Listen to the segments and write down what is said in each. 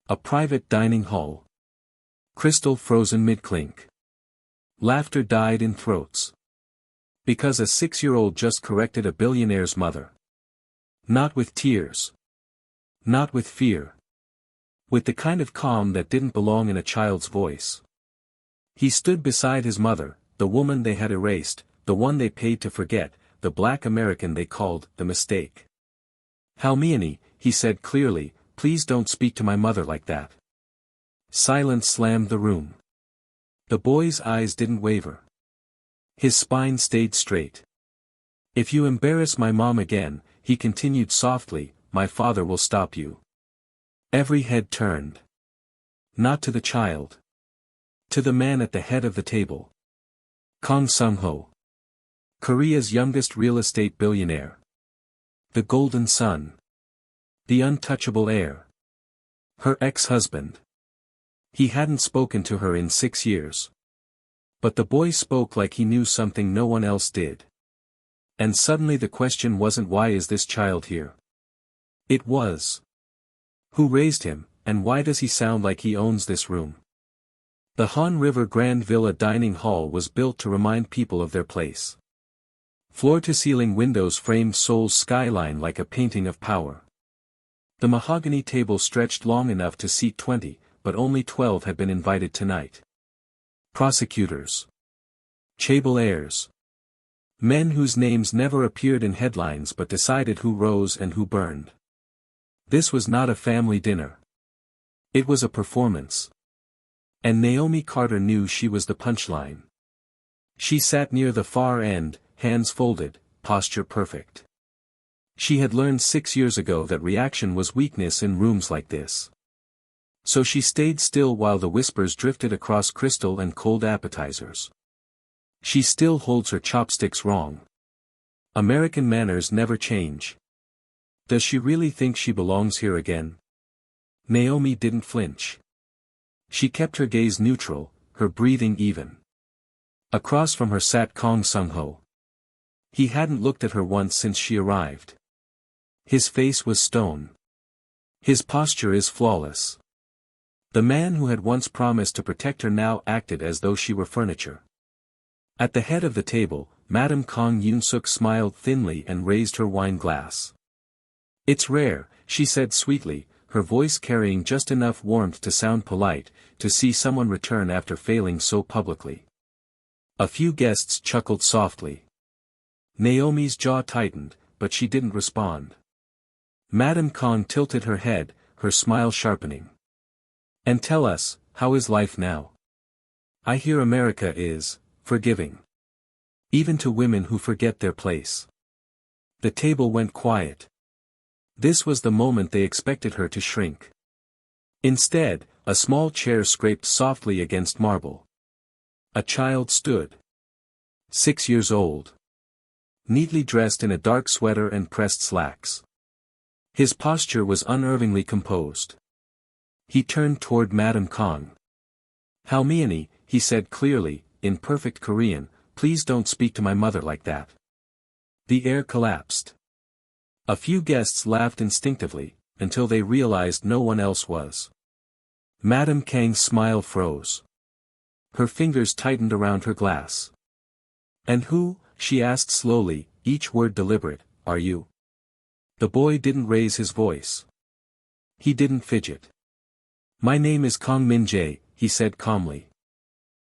A private dining hall. Crystal frozen mid-clink. Laughter died in throats. Because a 6-year-old just corrected a billionaire's mother. Not with tears. Not with fear. With the kind of calm that didn't belong in a child's voice. He stood beside his mother, the woman they had erased, the one they paid to forget, the black American they called the mistake. Hermione, he said clearly, please don't speak to my mother like that. Silence slammed the room. The boy's eyes didn't waver. His spine stayed straight. If you embarrass my mom again, he continued softly, my father will stop you. Every head turned. Not to the child. To the man at the head of the table. Kang Sung-ho. Korea's youngest real estate billionaire. The golden son. The untouchable heir. Her ex-husband. He hadn't spoken to her in 6 years. But the boy spoke like he knew something no one else did. And suddenly the question wasn't why is this child here? It was. Who raised him, and why does he sound like he owns this room? The Han River Grand Villa dining hall was built to remind people of their place. Floor-to-ceiling windows framed Seoul's skyline like a painting of power. The mahogany table stretched long enough to seat 20, but only 12 had been invited tonight. Prosecutors. Chaebol heirs. Men whose names never appeared in headlines but decided who rose and who burned. This was not a family dinner. It was a performance. And Naomi Carter knew she was the punchline. She sat near the far end, hands folded, posture perfect. She had learned 6 years ago that reaction was weakness in rooms like this. So she stayed still while the whispers drifted across Crystal and cold appetizers. She still holds her chopsticks wrong. American manners never change. Does she really think she belongs here again? Naomi didn't flinch. She kept her gaze neutral, her breathing even. Across from her sat Kang Sung-ho. He hadn't looked at her once since she arrived. His face was stone. His posture is flawless. The man who had once promised to protect her now acted as though she were furniture. At the head of the table, Madame Kang Yoon-suk smiled thinly and raised her wine glass. It's rare, she said sweetly, her voice carrying just enough warmth to sound polite, to see someone return after failing so publicly. A few guests chuckled softly. Naomi's jaw tightened, but she didn't respond. Madame Kang tilted her head, her smile sharpening. And tell us, how is life now? I hear America is forgiving. Even to women who forget their place. The table went quiet. This was the moment they expected her to shrink. Instead, a small chair scraped softly against marble. A child stood. 6 years old. Neatly dressed in a dark sweater and pressed slacks. His posture was unervingly composed. He turned toward Madame Kang. Hermione, he said clearly, in perfect Korean, please don't speak to my mother like that. The air collapsed. A few guests laughed instinctively, until they realized no one else was. Madame Kang's smile froze. Her fingers tightened around her glass. And who, she asked slowly, each word deliberate, are you? The boy didn't raise his voice. He didn't fidget. My name is Kang Min-jae, he said calmly.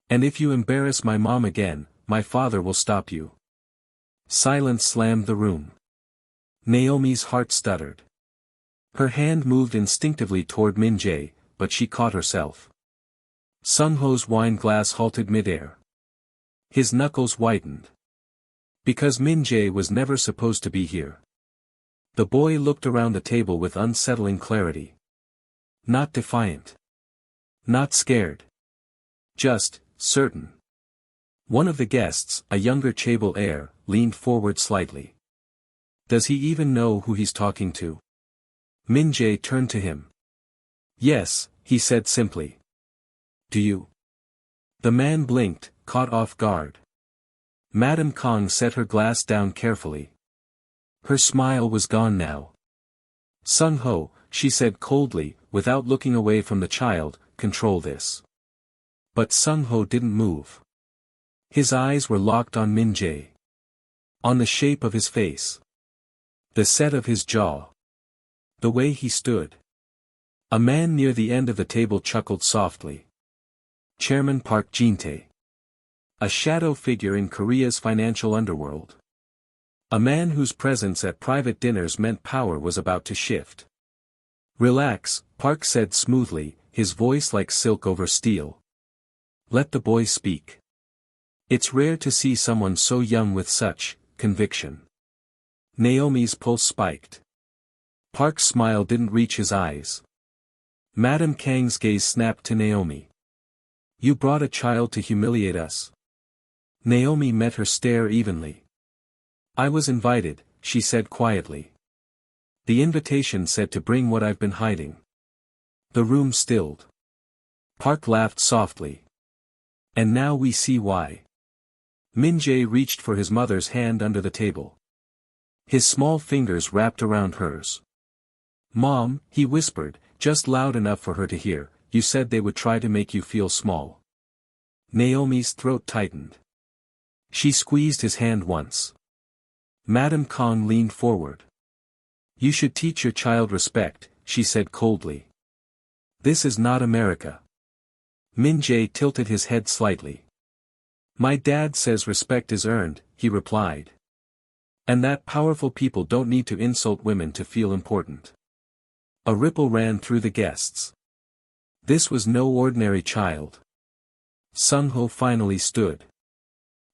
And if you embarrass my mom again, my father will stop you. Silence slammed the room. Naomi's heart stuttered. Her hand moved instinctively toward Min-jae, but she caught herself. Sung-ho's wine glass halted midair. His knuckles whitened. Because Min-jae was never supposed to be here. The boy looked around the table with unsettling clarity. Not defiant. Not scared. Just, certain. One of the guests, a younger Chaebol heir, leaned forward slightly. Does he even know who he's talking to? Min-jae turned to him. Yes, he said simply. Do you? The man blinked, caught off guard. Madame Kang set her glass down carefully. Her smile was gone now. Sung-ho, she said coldly, without looking away from the child, control this. But Sung-ho didn't move. His eyes were locked on Min-jae. On the shape of his face. The set of his jaw. The way he stood. A man near the end of the table chuckled softly. Chairman Park Jin-tae. A shadow figure in Korea's financial underworld. A man whose presence at private dinners meant power was about to shift. Relax, Park said smoothly, his voice like silk over steel. Let the boy speak. It's rare to see someone so young with such conviction. Naomi's pulse spiked. Park's smile didn't reach his eyes. Madam Kang's gaze snapped to Naomi. You brought a child to humiliate us. Naomi met her stare evenly. I was invited, she said quietly. The invitation said to bring what I've been hiding. The room stilled. Park laughed softly. And now we see why. Min-jae reached for his mother's hand under the table. His small fingers wrapped around hers. Mom, he whispered, just loud enough for her to hear, you said they would try to make you feel small. Naomi's throat tightened. She squeezed his hand once. Madam Kang leaned forward. You should teach your child respect, she said coldly. This is not America. Min-jae tilted his head slightly. My dad says respect is earned, he replied. And that powerful people don't need to insult women to feel important. A ripple ran through the guests. This was no ordinary child. Sung-ho finally stood.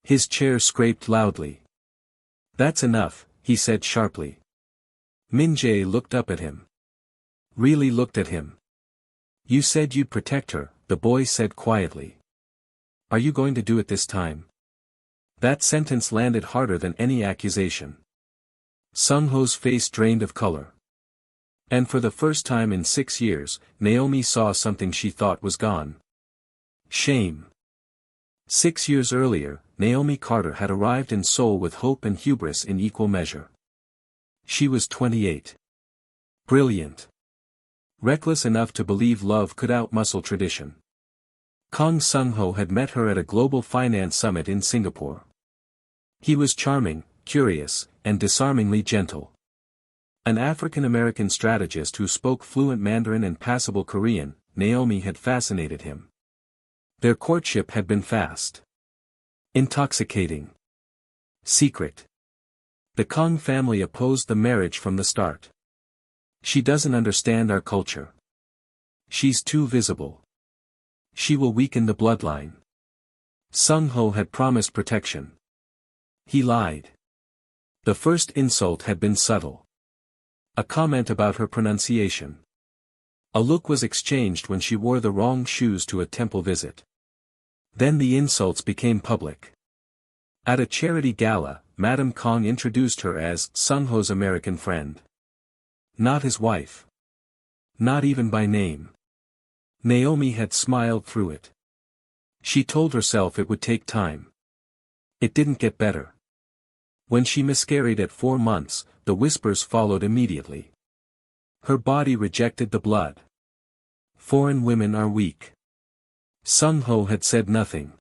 His chair scraped loudly. That's enough, he said sharply. Min-jae looked up at him. Really looked at him. You said you'd protect her, the boy said quietly. Are you going to do it this time? That sentence landed harder than any accusation. Sung-ho's face drained of color. And for the first time in 6 years, Naomi saw something she thought was gone. Shame. 6 years earlier, Naomi Carter had arrived in Seoul with hope and hubris in equal measure. She was 28. Brilliant. Reckless enough to believe love could outmuscle tradition. Kang Sung-ho had met her at a global finance summit in Singapore. He was charming, curious, and disarmingly gentle. An African-American strategist who spoke fluent Mandarin and passable Korean, Naomi had fascinated him. Their courtship had been fast. Intoxicating. Secret. The Kang family opposed the marriage from the start. She doesn't understand our culture. She's too visible. She will weaken the bloodline. Sung-ho had promised protection. He lied. The first insult had been subtle. A comment about her pronunciation. A look was exchanged when she wore the wrong shoes to a temple visit. Then the insults became public. At a charity gala, Madam Kang introduced her as Sung-ho's American friend. Not his wife. Not even by name. Naomi had smiled through it. She told herself it would take time. It didn't get better. When she miscarried at 4 months, the whispers followed immediately. Her body rejected the blood. Foreign women are weak. Sung-ho had said nothing.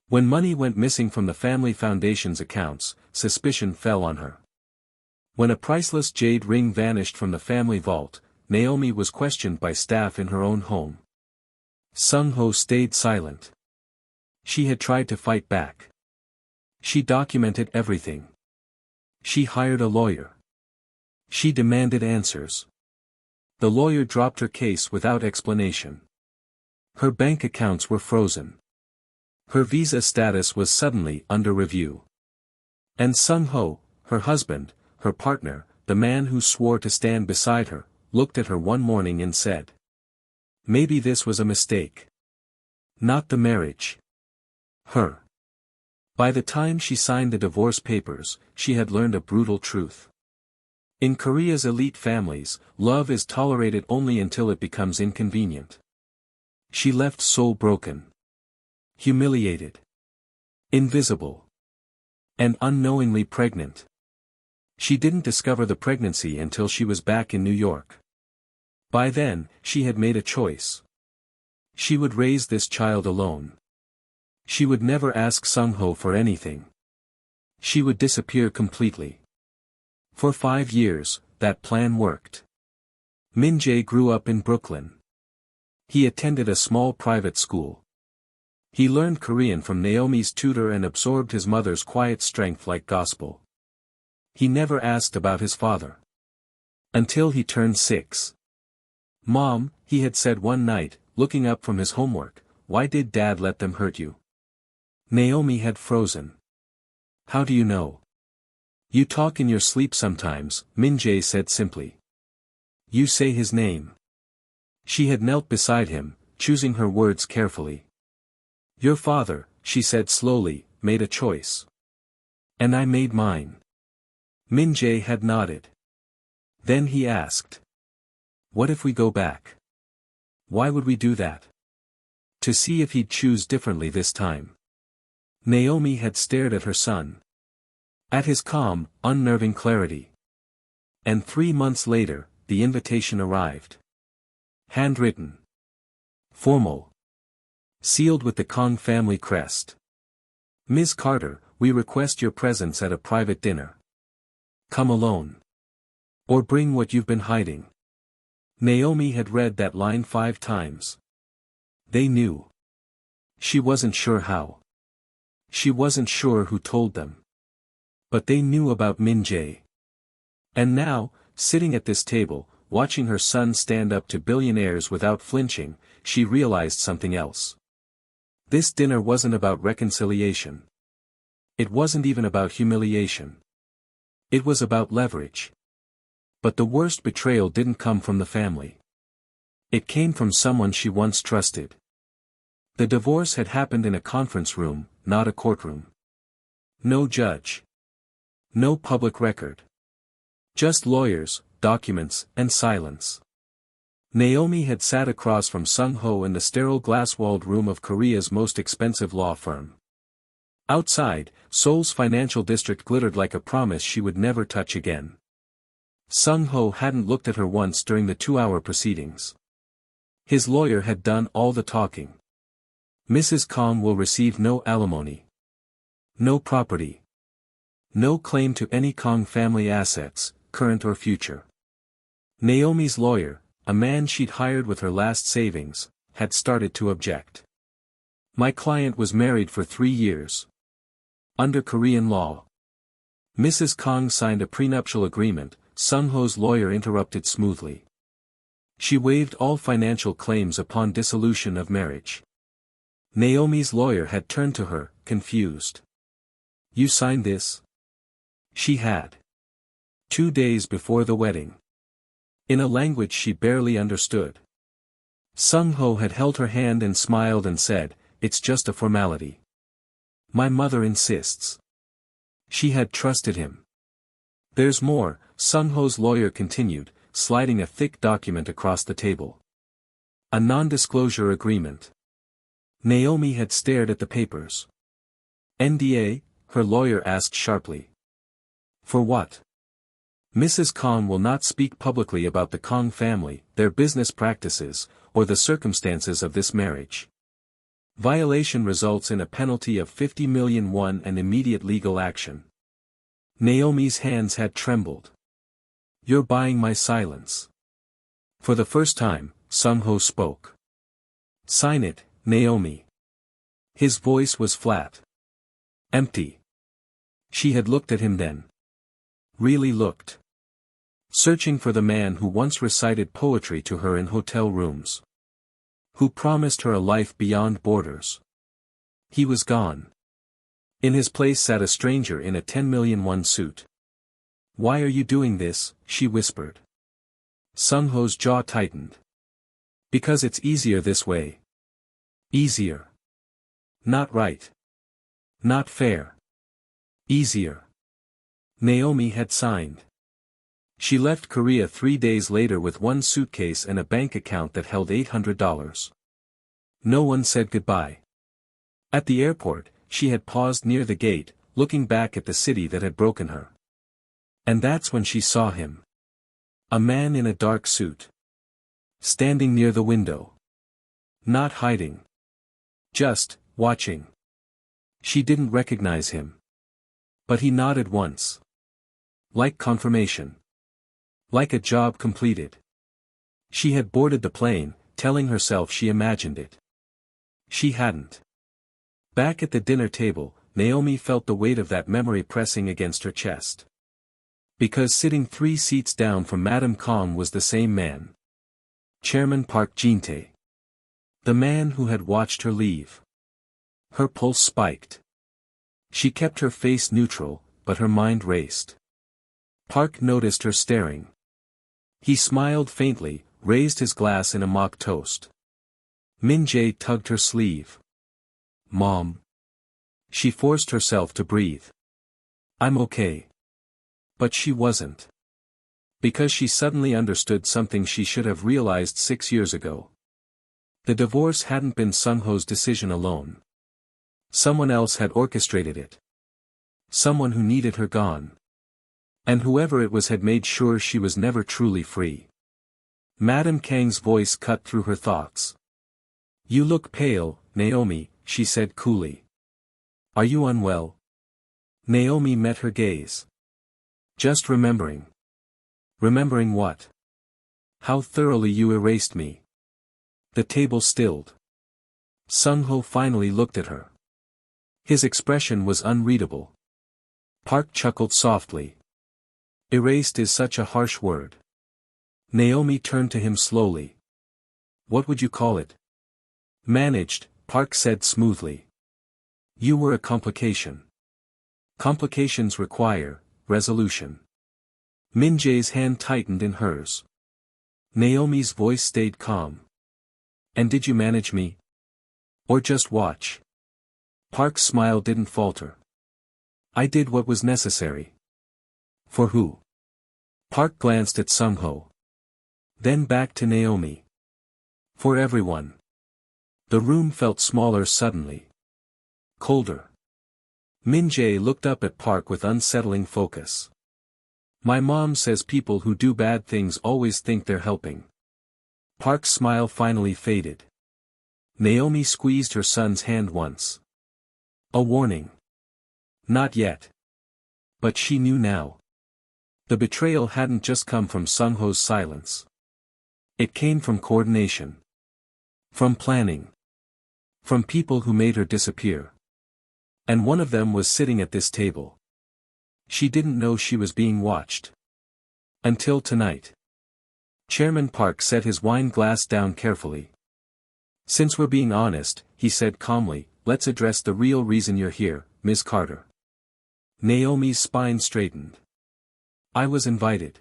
When money went missing from the family foundation's accounts, suspicion fell on her. When a priceless jade ring vanished from the family vault, Naomi was questioned by staff in her own home. Sung-ho stayed silent. She had tried to fight back. She documented everything. She hired a lawyer. She demanded answers. The lawyer dropped her case without explanation. Her bank accounts were frozen. Her visa status was suddenly under review. And Sung-ho, her husband, her partner, the man who swore to stand beside her, looked at her one morning and said, maybe this was a mistake. Not the marriage. Her. By the time she signed the divorce papers, she had learned a brutal truth. In Korea's elite families, love is tolerated only until it becomes inconvenient. She left soul broken. Humiliated. Invisible. And unknowingly pregnant. She didn't discover the pregnancy until she was back in New York. By then, she had made a choice. She would raise this child alone. She would never ask Sung-ho for anything. She would disappear completely. For 5 years, that plan worked. Min-jae grew up in Brooklyn. He attended a small private school. He learned Korean from Naomi's tutor and absorbed his mother's quiet strength like gospel. He never asked about his father. Until he turned 6. "Mom," he had said one night, looking up from his homework, "why did Dad let them hurt you?" Naomi had frozen. "How do you know?" "You talk in your sleep sometimes," Min-jae said simply. "You say his name." She had knelt beside him, choosing her words carefully. "Your father," she said slowly, "made a choice. And I made mine." Min-jae had nodded. Then he asked. "What if we go back?" "Why would we do that?" "To see if he'd choose differently this time." Naomi had stared at her son. At his calm, unnerving clarity. And 3 months later, the invitation arrived. Handwritten. Formal. Sealed with the Kong family crest. "Ms. Carter, we request your presence at a private dinner. Come alone. Or bring what you've been hiding." Naomi had read that line 5 times. They knew. She wasn't sure how. She wasn't sure who told them. But they knew about Min-jae. And now, sitting at this table, watching her son stand up to billionaires without flinching, she realized something else. This dinner wasn't about reconciliation. It wasn't even about humiliation. It was about leverage. But the worst betrayal didn't come from the family. It came from someone she once trusted. The divorce had happened in a conference room, not a courtroom. No judge. No public record. Just lawyers, documents, and silence. Naomi had sat across from Sung-ho in the sterile glass-walled room of Korea's most expensive law firm. Outside, Seoul's financial district glittered like a promise she would never touch again. Sung-ho hadn't looked at her once during the 2-hour proceedings. His lawyer had done all the talking. "Mrs. Kong will receive no alimony. No property. No claim to any Kong family assets, current or future." Naomi's lawyer, a man she'd hired with her last savings, had started to object. "My client was married for 3 years. Under Korean law." Mrs. Kong signed a prenuptial agreement, Sung-ho's lawyer interrupted smoothly. "She waived all financial claims upon dissolution of marriage." Naomi's lawyer had turned to her, confused. "You signed this?" She had. 2 days before the wedding. In a language she barely understood. Sung-ho had held her hand and smiled and said, "It's just a formality. My mother insists." She had trusted him. "There's more," Sung-ho's lawyer continued, sliding a thick document across the table. "A non-disclosure agreement." Naomi had stared at the papers. "NDA?" her lawyer asked sharply. "For what?" "Mrs. Kong will not speak publicly about the Kong family, their business practices, or the circumstances of this marriage. Violation results in a penalty of 50 million won and immediate legal action." Naomi's hands had trembled. "You're buying my silence." For the first time, Sung-ho spoke. "Sign it, Naomi." His voice was flat. Empty. She had looked at him then. Really looked. Searching for the man who once recited poetry to her in hotel rooms. Who promised her a life beyond borders. He was gone. In his place sat a stranger in a 10 million won suit. "Why are you doing this?" she whispered. Sung-ho's jaw tightened. "Because it's easier this way." Easier. Not right. Not fair. Easier. Naomi had signed. She left Korea 3 days later with 1 suitcase and a bank account that held $800. No one said goodbye. At the airport, she had paused near the gate, looking back at the city that had broken her. And that's when she saw him. A man in a dark suit. Standing near the window. Not hiding. Just, watching. She didn't recognize him. But he nodded once. Like confirmation. Like a job completed. She had boarded the plane, telling herself she imagined it. She hadn't. Back at the dinner table, Naomi felt the weight of that memory pressing against her chest. Because sitting 3 seats down from Madame Kong was the same man. Chairman Park Jin-tae. The man who had watched her leave. Her pulse spiked. She kept her face neutral, but her mind raced. Park noticed her staring. He smiled faintly, raised his glass in a mock toast. Min-jae tugged her sleeve. Mom. She forced herself to breathe. I'm okay. But she wasn't. Because she suddenly understood something she should have realized 6 years ago. The divorce hadn't been Sung-ho's decision alone. Someone else had orchestrated it. Someone who needed her gone. And whoever it was had made sure she was never truly free. Madame Kang's voice cut through her thoughts. You look pale, Naomi, she said coolly. Are you unwell? Naomi met her gaze. Just remembering. Remembering what? How thoroughly you erased me. The table stilled. Sung-ho finally looked at her. His expression was unreadable. Park chuckled softly. Erased is such a harsh word. Naomi turned to him slowly. What would you call it? Managed, Park said smoothly. You were a complication. Complications require resolution. Min-jae's hand tightened in hers. Naomi's voice stayed calm. And did you manage me? Or just watch? Park's smile didn't falter. I did what was necessary. For who? Park glanced at Sung-ho. Then back to Naomi. For everyone. The room felt smaller suddenly. Colder. Min-jae looked up at Park with unsettling focus. My mom says people who do bad things always think they're helping. Park's smile finally faded. Naomi squeezed her son's hand once. A warning. Not yet. But she knew now. The betrayal hadn't just come from Sung-ho's silence. It came from coordination. From planning. From people who made her disappear. And one of them was sitting at this table. She didn't know she was being watched. Until tonight. Chairman Park set his wine glass down carefully. Since we're being honest, he said calmly, let's address the real reason you're here, Ms. Carter. Naomi's spine straightened. I was invited.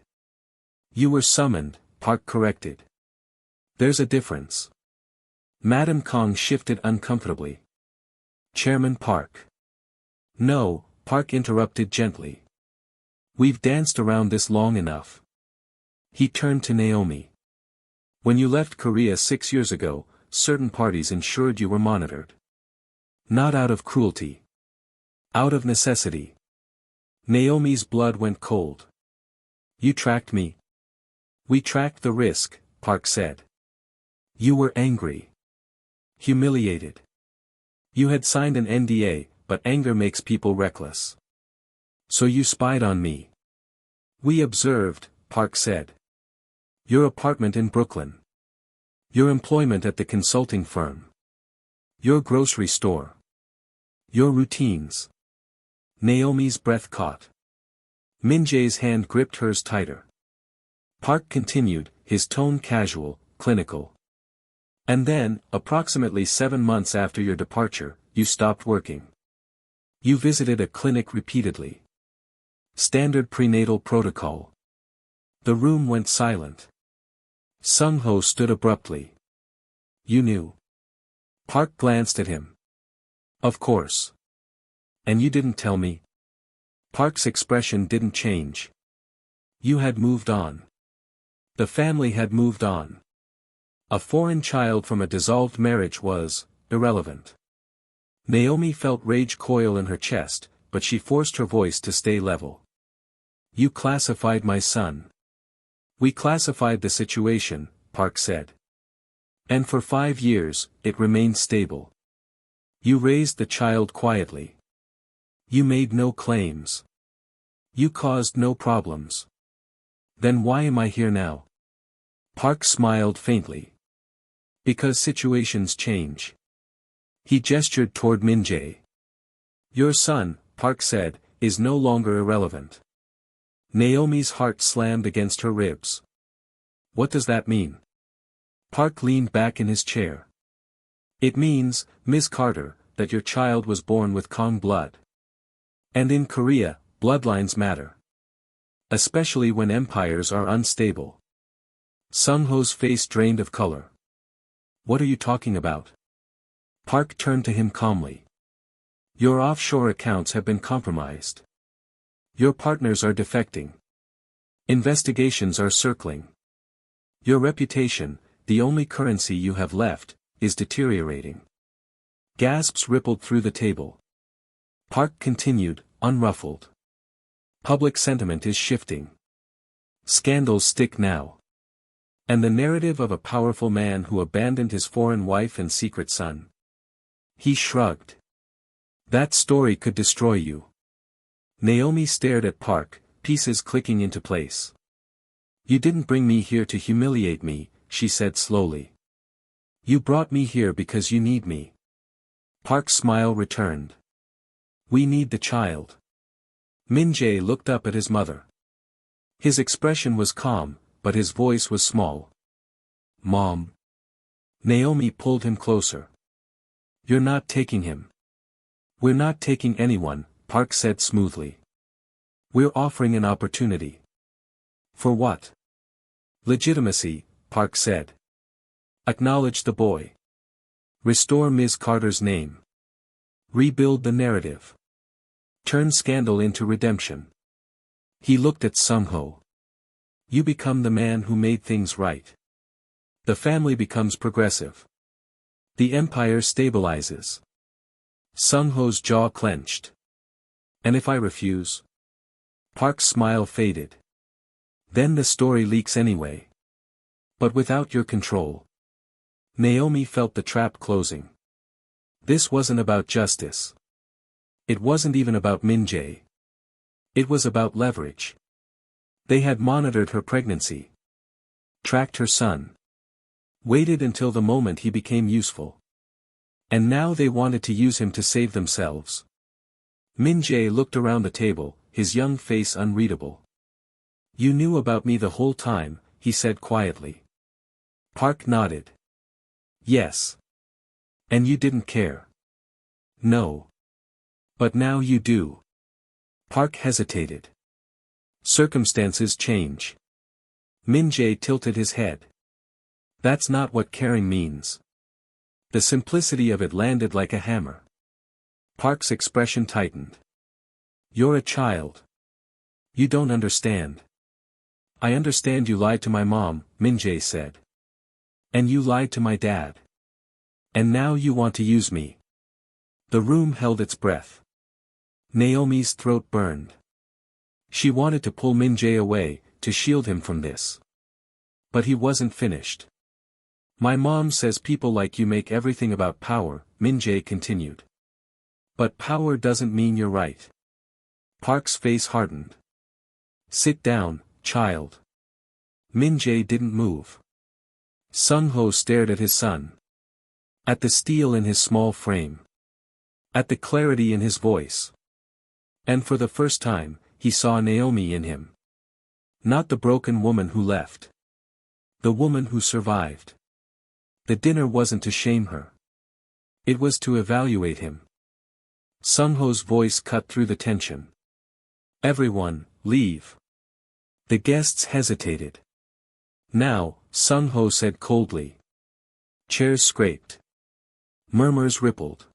You were summoned, Park corrected. There's a difference. Madame Kong shifted uncomfortably. Chairman Park. No, Park interrupted gently. We've danced around this long enough. He turned to Naomi. When you left Korea 6 years ago, certain parties ensured you were monitored. Not out of cruelty. Out of necessity. Naomi's blood went cold. You tracked me. We tracked the risk, Park said. You were angry. Humiliated. You had signed an NDA, but anger makes people reckless. So you spied on me. We observed, Park said. Your apartment in Brooklyn. Your employment at the consulting firm. Your grocery store. Your routines. Naomi's breath caught. Min-jae's hand gripped hers tighter. Park continued, his tone casual, clinical. And then, approximately 7 months after your departure, you stopped working. You visited a clinic repeatedly. Standard prenatal protocol. The room went silent. Sung-ho stood abruptly. You knew. Park glanced at him. Of course. And you didn't tell me? Park's expression didn't change. You had moved on. The family had moved on. A foreign child from a dissolved marriage was irrelevant. Naomi felt rage coil in her chest, but she forced her voice to stay level. You classified my son. We classified the situation, Park said. And for 5 years, it remained stable. You raised the child quietly. You made no claims. You caused no problems. Then why am I here now? Park smiled faintly. Because situations change. He gestured toward Min-jae. Your son, Park said, is no longer irrelevant. Naomi's heart slammed against her ribs. What does that mean? Park leaned back in his chair. It means, Ms. Carter, that your child was born with Kong blood. And in Korea, bloodlines matter. Especially when empires are unstable. Sung-ho's face drained of color. What are you talking about? Park turned to him calmly. Your offshore accounts have been compromised. Your partners are defecting. Investigations are circling. Your reputation, the only currency you have left, is deteriorating. Gasps rippled through the table. Park continued, unruffled. Public sentiment is shifting. Scandals stick now. And the narrative of a powerful man who abandoned his foreign wife and secret son. He shrugged. That story could destroy you. Naomi stared at Park, pieces clicking into place. You didn't bring me here to humiliate me, she said slowly. You brought me here because you need me. Park's smile returned. We need the child. Min-jae looked up at his mother. His expression was calm, but his voice was small. Mom. Naomi pulled him closer. You're not taking him. We're not taking anyone, Park said smoothly. We're offering an opportunity. For what? Legitimacy, Park said. Acknowledge the boy. Restore Ms. Carter's name. Rebuild the narrative. Turn scandal into redemption. He looked at Sung-ho. You become the man who made things right. The family becomes progressive. The empire stabilizes. Sung-ho's jaw clenched. And if I refuse? Park's smile faded. Then the story leaks anyway. But without your control. Naomi felt the trap closing. This wasn't about justice. It wasn't even about Min-jae. It was about leverage. They had monitored her pregnancy. Tracked her son. Waited until the moment he became useful. And now they wanted to use him to save themselves. Min-jae looked around the table, his young face unreadable. You knew about me the whole time, he said quietly. Park nodded. Yes. And you didn't care. No. But now you do. Park hesitated. Circumstances change. Min-jae tilted his head. That's not what caring means. The simplicity of it landed like a hammer. Park's expression tightened. You're a child. You don't understand. I understand you lied to my mom, Min-jae said. And you lied to my dad. And now you want to use me. The room held its breath. Naomi's throat burned. She wanted to pull Min-jae away, to shield him from this. But he wasn't finished. My mom says people like you make everything about power, Min-jae continued. But power doesn't mean you're right. Park's face hardened. Sit down, child. Min-jae didn't move. Sung-ho stared at his son. At the steel in his small frame. At the clarity in his voice. And for the first time, he saw Naomi in him. Not the broken woman who left. The woman who survived. The dinner wasn't to shame her. It was to evaluate him. Sung-ho's voice cut through the tension. Everyone, leave. The guests hesitated. Now, Sung-ho said coldly. Chairs scraped. Murmurs rippled.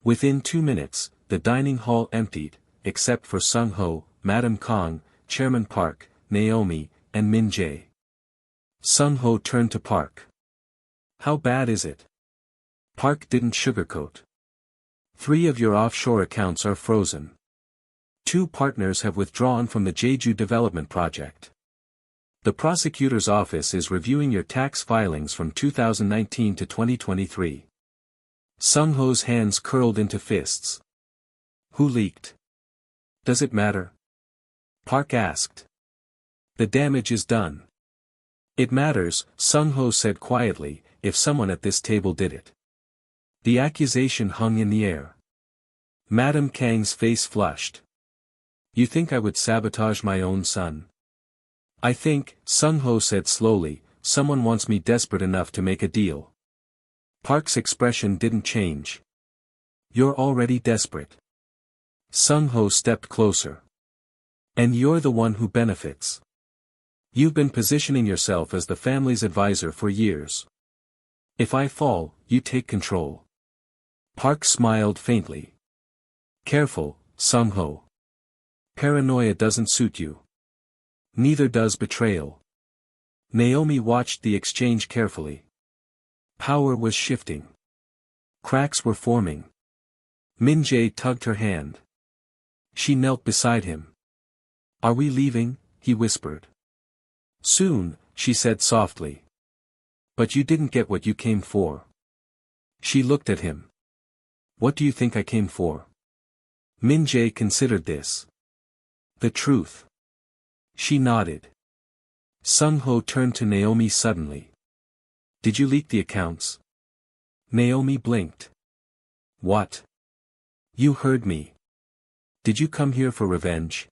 Within 2 minutes, the dining hall emptied, except for Sung-ho, Madam Kong, Chairman Park, Naomi, and Min-jae. Sung-ho turned to Park. How bad is it? Park didn't sugarcoat. 3 of your offshore accounts are frozen. 2 partners have withdrawn from the Jeju development project. The prosecutor's office is reviewing your tax filings from 2019 to 2023. Sung-ho's hands curled into fists. Who leaked? Does it matter? Park asked. The damage is done. It matters, Sung-ho said quietly, if someone at this table did it. The accusation hung in the air. Madam Kang's face flushed. You think I would sabotage my own son? I think, Sung-ho said slowly, someone wants me desperate enough to make a deal. Park's expression didn't change. You're already desperate. Sung-ho stepped closer. And you're the one who benefits. You've been positioning yourself as the family's advisor for years. If I fall, you take control. Park smiled faintly. Careful, Sung-ho. Paranoia doesn't suit you. Neither does betrayal. Naomi watched the exchange carefully. Power was shifting. Cracks were forming. Min-jae tugged her hand. She knelt beside him. Are we leaving? He whispered. Soon, she said softly. But you didn't get what you came for. She looked at him. What do you think I came for? Min-jae considered this. The truth. She nodded. Sung-ho turned to Naomi suddenly. Did you leak the accounts? Naomi blinked. What? You heard me. Did you come here for revenge?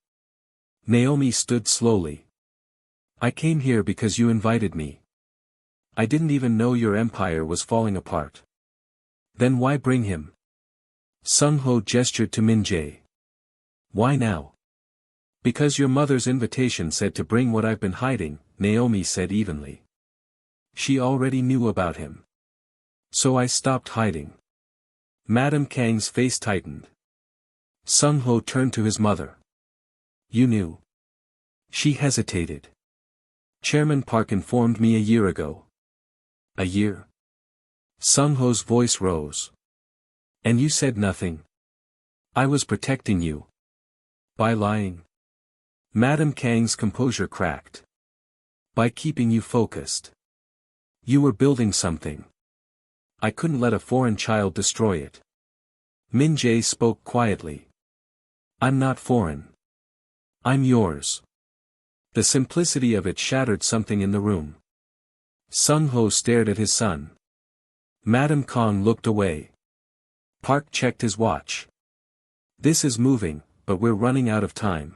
Naomi stood slowly. I came here because you invited me. I didn't even know your empire was falling apart. Then why bring him? Sung-ho gestured to Min-jae. Why now? Because your mother's invitation said to bring what I've been hiding, Naomi said evenly. She already knew about him. So I stopped hiding. Madam Kang's face tightened. Sung-ho turned to his mother. You knew. She hesitated. Chairman Park informed me a year ago. A year? Sung-ho's voice rose. And you said nothing. I was protecting you. By lying. Madam Kang's composure cracked. By keeping you focused. You were building something. I couldn't let a foreign child destroy it. Min-jae spoke quietly. I'm not foreign. I'm yours. The simplicity of it shattered something in the room. Sung-ho stared at his son. Madam Kang looked away. Park checked his watch. This is moving, but we're running out of time.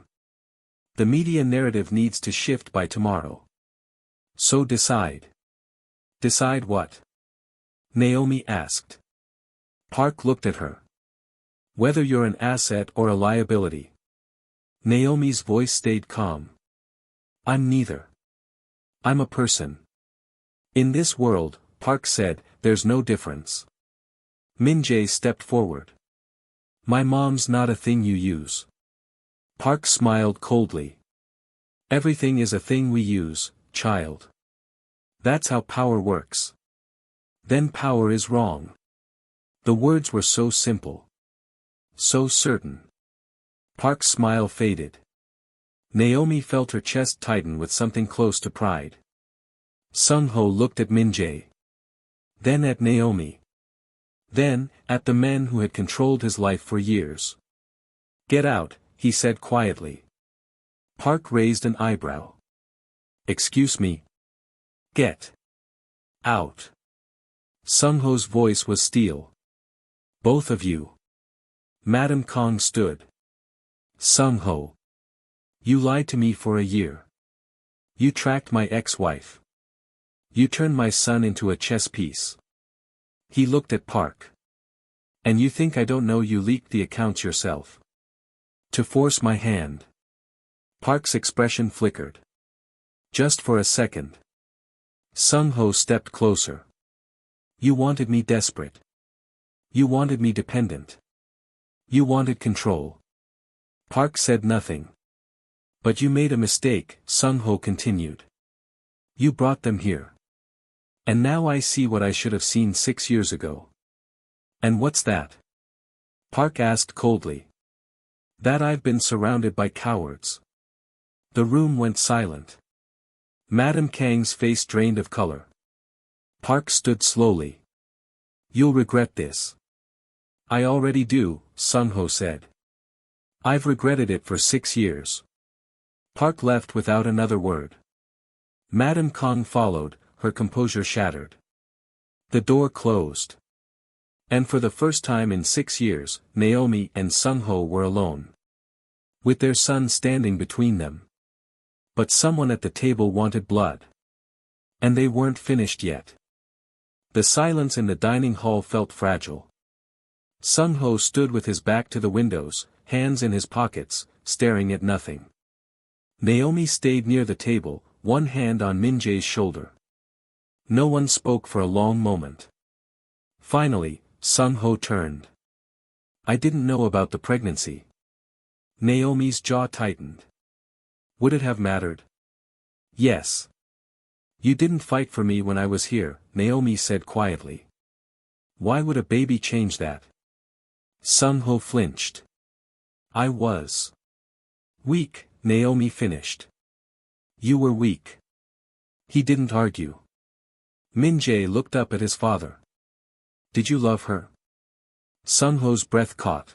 The media narrative needs to shift by tomorrow. So decide. Decide what? Naomi asked. Park looked at her. Whether you're an asset or a liability. Naomi's voice stayed calm. I'm neither. I'm a person. In this world, Park said, there's no difference. Min-jae stepped forward. My mom's not a thing you use. Park smiled coldly. Everything is a thing we use, child. That's how power works. Then power is wrong. The words were so simple. So certain. Park's smile faded. Naomi felt her chest tighten with something close to pride. Sung-ho looked at Min-jae. Then at Naomi. Then, at the men who had controlled his life for years. Get out, he said quietly. Park raised an eyebrow. Excuse me. Get out. Sung-ho's voice was steel. Both of you. Madam Kang stood. Sung-ho. You lied to me for a year. You tracked my ex-wife. You turned my son into a chess piece. He looked at Park. And you think I don't know you leaked the accounts yourself? To force my hand. Park's expression flickered. Just for a second. Sung-ho stepped closer. You wanted me desperate. You wanted me dependent. You wanted control. Park said nothing. But you made a mistake, Sung-ho continued. You brought them here. And now I see what I should have seen 6 years ago. And what's that? Park asked coldly. That I've been surrounded by cowards. The room went silent. Madam Kang's face drained of color. Park stood slowly. You'll regret this. I already do, Sung-ho said. I've regretted it for 6 years. Park left without another word. Madam Kang followed, her composure shattered. The door closed. And for the first time in 6 years, Naomi and Sung-ho were alone. With their son standing between them. But someone at the table wanted blood. And they weren't finished yet. The silence in the dining hall felt fragile. Sung-ho stood with his back to the windows, hands in his pockets, staring at nothing. Naomi stayed near the table, one hand on Min-jae's shoulder. No one spoke for a long moment. Finally, Sung-ho turned. I didn't know about the pregnancy. Naomi's jaw tightened. Would it have mattered? Yes. You didn't fight for me when I was here, Naomi said quietly. Why would a baby change that? Sung-ho flinched. I was weak, Naomi finished. You were weak. He didn't argue. Min-jae looked up at his father. Did you love her? Sung-ho's breath caught.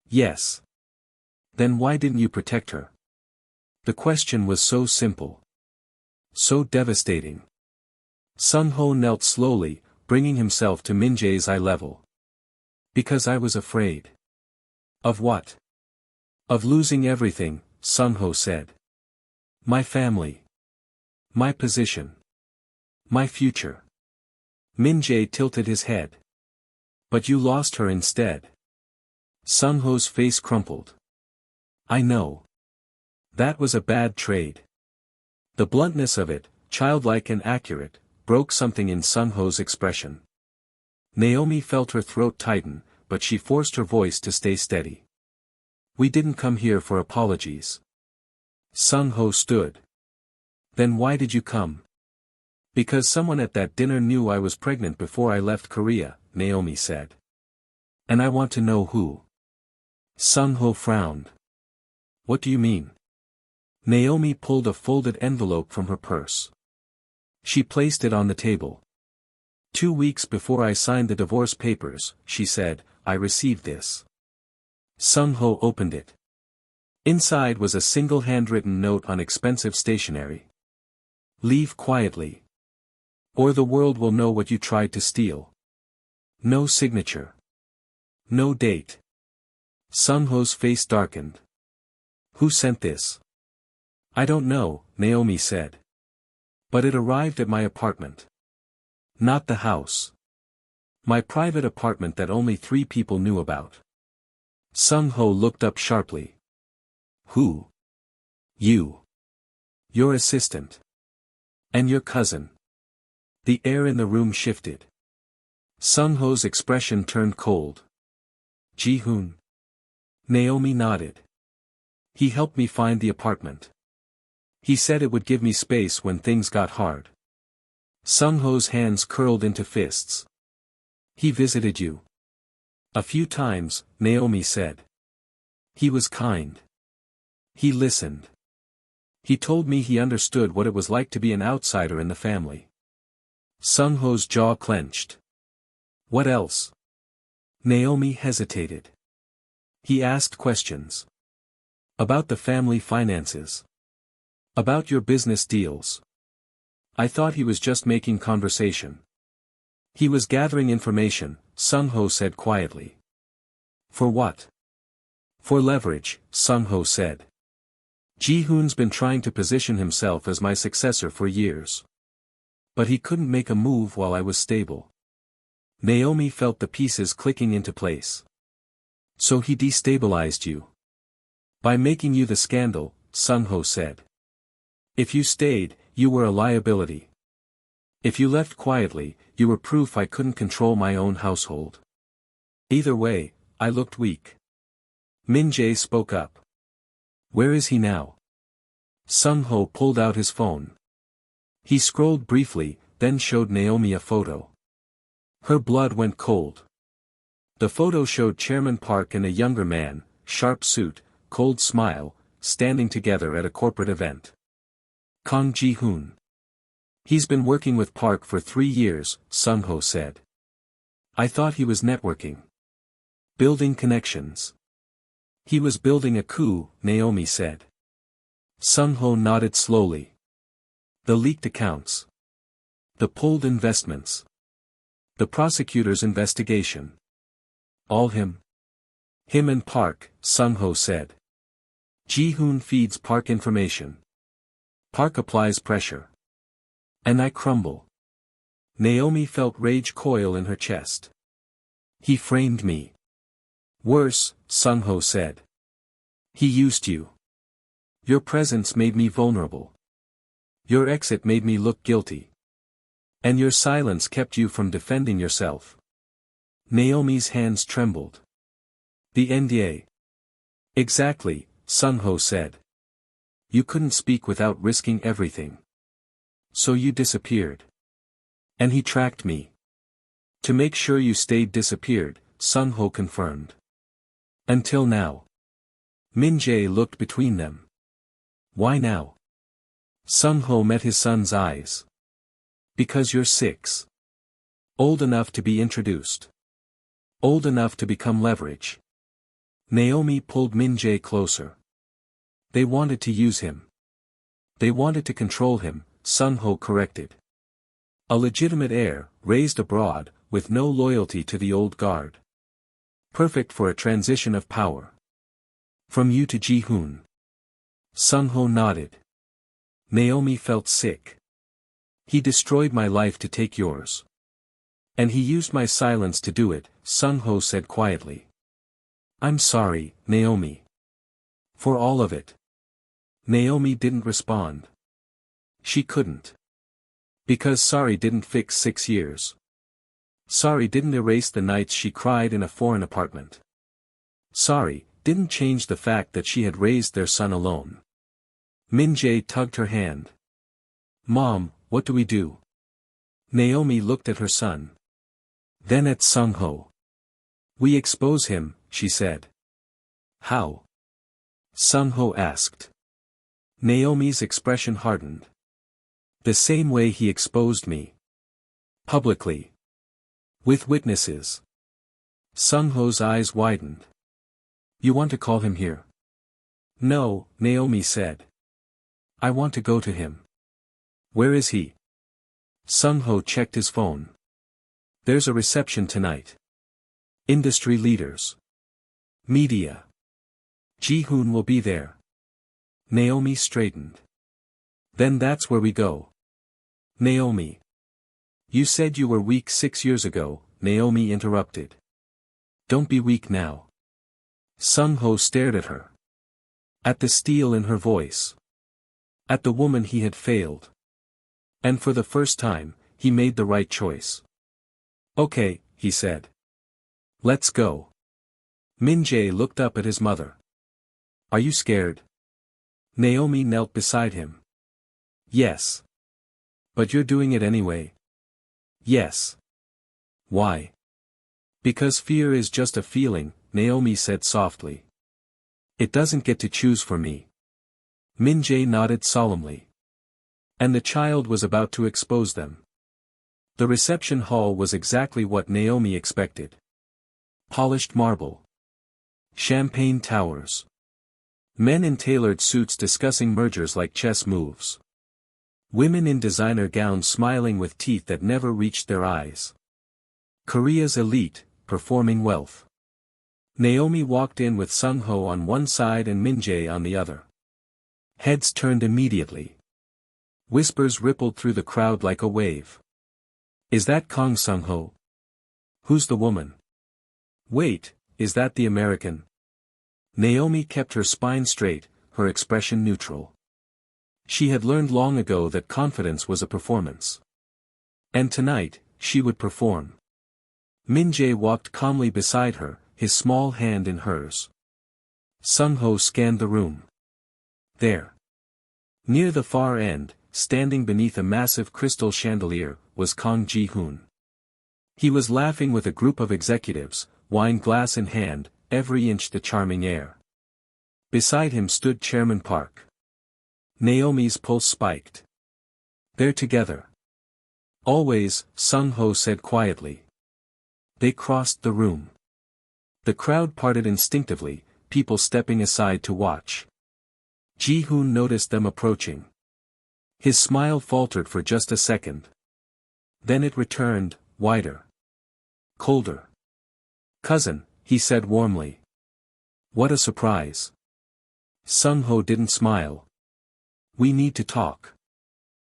Yes. Then why didn't you protect her? The question was so simple. So devastating. Sung-ho knelt slowly, bringing himself to Min-jae's eye level. Because I was afraid. Of what? Of losing everything, Sung-ho said. My family. My position. My future. Min-jae tilted his head. But you lost her instead. Sung-ho's face crumpled. I know. That was a bad trade. The bluntness of it, childlike and accurate, broke something in Sung-ho's expression. Naomi felt her throat tighten, but she forced her voice to stay steady. We didn't come here for apologies. Sung-ho stood. Then why did you come? Because someone at that dinner knew I was pregnant before I left Korea, Naomi said. And I want to know who. Sung-ho frowned. What do you mean? Naomi pulled a folded envelope from her purse. She placed it on the table. 2 weeks before I signed the divorce papers, she said, I received this. Sung-ho opened it. Inside was a single handwritten note on expensive stationery. Leave quietly. Or the world will know what you tried to steal. No signature. No date. Sung-ho's face darkened. Who sent this? I don't know, Naomi said. But it arrived at my apartment. Not the house. My private apartment that only 3 people knew about. Sung-ho looked up sharply. Who? You. Your assistant. And your cousin. The air in the room shifted. Sung-ho's expression turned cold. Ji-hoon. Naomi nodded. He helped me find the apartment. He said it would give me space when things got hard. Sung-ho's hands curled into fists. He visited you. A few times, Naomi said. He was kind. He listened. He told me he understood what it was like to be an outsider in the family. Sung-ho's jaw clenched. What else? Naomi hesitated. He asked questions. About the family finances. About your business deals. I thought he was just making conversation. He was gathering information, Sung-ho said quietly. For what? For leverage, Sung-ho said. Ji-hoon's been trying to position himself as my successor for years. But he couldn't make a move while I was stable. Naomi felt the pieces clicking into place. So he destabilized you. By making you the scandal, Sung-ho said. If you stayed, you were a liability. If you left quietly, you were proof I couldn't control my own household. Either way, I looked weak. Min-jae spoke up. Where is he now? Sung-ho pulled out his phone. He scrolled briefly, then showed Naomi a photo. Her blood went cold. The photo showed Chairman Park and a younger man, sharp suit, cold smile, standing together at a corporate event. Kang Ji-hoon. He's been working with Park for 3 years, Sung-ho said. I thought he was networking. Building connections. He was building a coup, Naomi said. Sung-ho nodded slowly. The leaked accounts. The pulled investments. The prosecutor's investigation. All him. Him and Park, Sung-ho said. Ji-hoon feeds Park information. Park applies pressure. And I crumble. Naomi felt rage coil in her chest. He framed me. Worse, Sung-ho said. He used you. Your presence made me vulnerable. Your exit made me look guilty. And your silence kept you from defending yourself. Naomi's hands trembled. The NDA. Exactly, Sung-ho said. You couldn't speak without risking everything. So you disappeared. And he tracked me. To make sure you stayed disappeared, Sung-ho confirmed. Until now. Min-jae looked between them. Why now? Sung-ho met his son's eyes. Because you're 6. Old enough to be introduced. Old enough to become leverage. Naomi pulled Min-jae closer. They wanted to use him. They wanted to control him, Sung-ho corrected. A legitimate heir, raised abroad, with no loyalty to the old guard. Perfect for a transition of power. From you to Ji-hoon. Sung-ho nodded. Naomi felt sick. He destroyed my life to take yours. And he used my silence to do it, Sung-ho said quietly. I'm sorry, Naomi. For all of it. Naomi didn't respond. She couldn't. Because sorry didn't fix 6 years. Sorry didn't erase the nights she cried in a foreign apartment. Sorry didn't change the fact that she had raised their son alone. Min-jae tugged her hand. Mom, what do we do? Naomi looked at her son. Then at Sung-ho. We expose him, she said. How? Sung-ho asked. Naomi's expression hardened. The same way he exposed me. Publicly. With witnesses. Sung-ho's eyes widened. You want to call him here? No, Naomi said. I want to go to him. Where is he? Sung-ho checked his phone. There's a reception tonight. Industry leaders. Media. Ji-hoon will be there. Naomi straightened. Then that's where we go. Naomi. You said you were weak 6 years ago, Naomi interrupted. Don't be weak now. Sung-ho stared at her. At the steel in her voice. At the woman he had failed. And for the first time, he made the right choice. Okay, he said. Let's go. Min-jae looked up at his mother. Are you scared? Naomi knelt beside him. Yes. But you're doing it anyway. Yes. Why? Because fear is just a feeling, Naomi said softly. It doesn't get to choose for me. Min-jae nodded solemnly. And the child was about to expose them. The reception hall was exactly what Naomi expected. Polished marble. Champagne towers. Men in tailored suits discussing mergers like chess moves. Women in designer gowns smiling with teeth that never reached their eyes. Korea's elite, performing wealth. Naomi walked in with Sung-ho on one side and Min-jae on the other. Heads turned immediately. Whispers rippled through the crowd like a wave. Is that Kang Sung-ho? Who's the woman? Wait, is that the American? Naomi kept her spine straight, her expression neutral. She had learned long ago that confidence was a performance. And tonight, she would perform. Min-jae walked calmly beside her, his small hand in hers. Sung-ho scanned the room. There. Near the far end, standing beneath a massive crystal chandelier, was Kang Ji-hoon. He was laughing with a group of executives, wine glass in hand, every inch the charming air. Beside him stood Chairman Park. Naomi's pulse spiked. They're together. Always, Sung-ho said quietly. They crossed the room. The crowd parted instinctively, people stepping aside to watch. Ji-hoon noticed them approaching. His smile faltered for just a second. Then it returned, wider. Colder. "Cousin," he said warmly. "What a surprise." Sung-ho didn't smile. "We need to talk."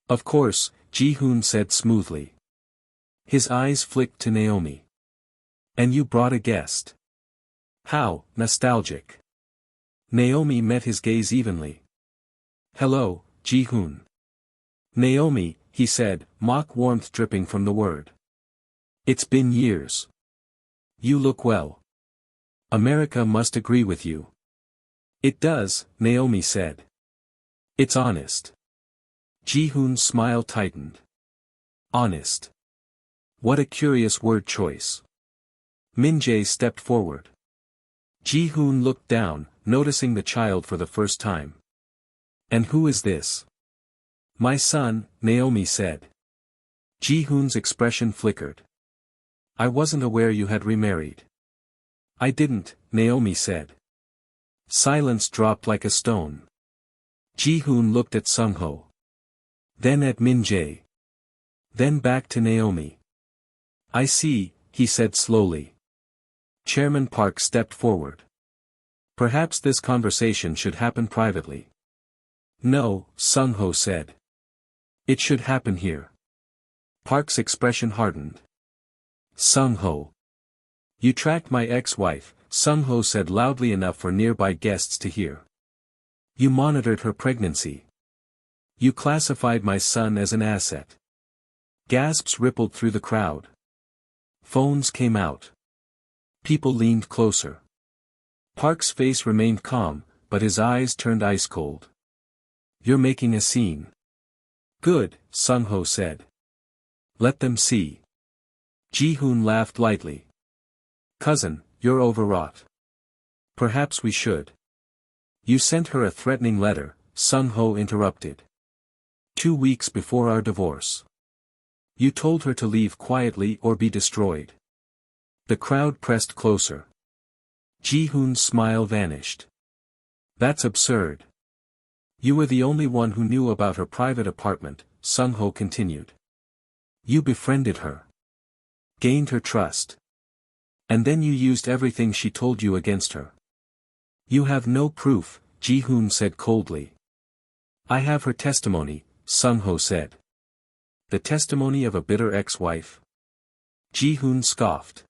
"Of course," Ji-hoon said smoothly. His eyes flicked to Naomi. "And you brought a guest. How nostalgic." Naomi met his gaze evenly. "Hello, Ji-hoon." "Naomi," he said, mock warmth dripping from the word. "It's been years. You look well. America must agree with you." "It does," Naomi said. "It's honest." Ji-hoon's smile tightened. Honest. What a curious word choice. Min-jae stepped forward. Ji-hoon looked down, noticing the child for the first time. "And who is this?" "My son," Naomi said. Ji-hoon's expression flickered. "I wasn't aware you had remarried." "I didn't," Naomi said. Silence dropped like a stone. Ji-hoon looked at Sung-ho. Then at Min-jae. Then back to Naomi. "I see," he said slowly. Chairman Park stepped forward. "Perhaps this conversation should happen privately." "No," Sung-ho said. "It should happen here." Park's expression hardened. "Sung-ho. You tracked my ex-wife," Sung-ho said loudly enough for nearby guests to hear. "You monitored her pregnancy. You classified my son as an asset." Gasps rippled through the crowd. Phones came out. People leaned closer. Park's face remained calm, but his eyes turned ice-cold. "You're making a scene." "Good," Sung-ho said. "Let them see." Ji-hoon laughed lightly. "Cousin, you're overwrought. Perhaps we should." "You sent her a threatening letter," Sung-ho interrupted. 2 weeks before our divorce. You told her to leave quietly or be destroyed." The crowd pressed closer. Ji-hoon's smile vanished. "That's absurd." "You were the only one who knew about her private apartment," Sung-ho continued. "You befriended her. Gained her trust. And then you used everything she told you against her." "You have no proof," Ji-hoon said coldly. "I have her testimony," Sung-ho said. "The testimony of a bitter ex-wife?" Ji-hoon scoffed.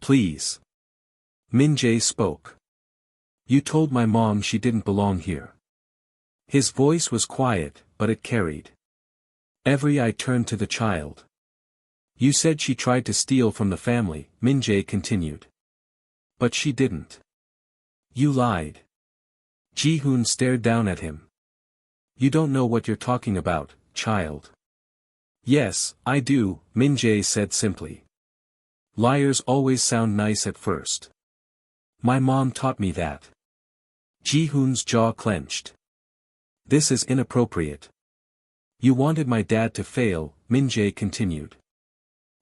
"Please." Min-jae spoke. "You told my mom she didn't belong here." His voice was quiet, but it carried. Every eye turned to the child. "You said she tried to steal from the family," Min-jae continued. "But she didn't. You lied." Ji-hoon stared down at him. "You don't know what you're talking about, child." "Yes, I do," Min-jae said simply. "Liars always sound nice at first. My mom taught me that." Ji-hoon's jaw clenched. "This is inappropriate." "You wanted my dad to fail," Min-jae continued.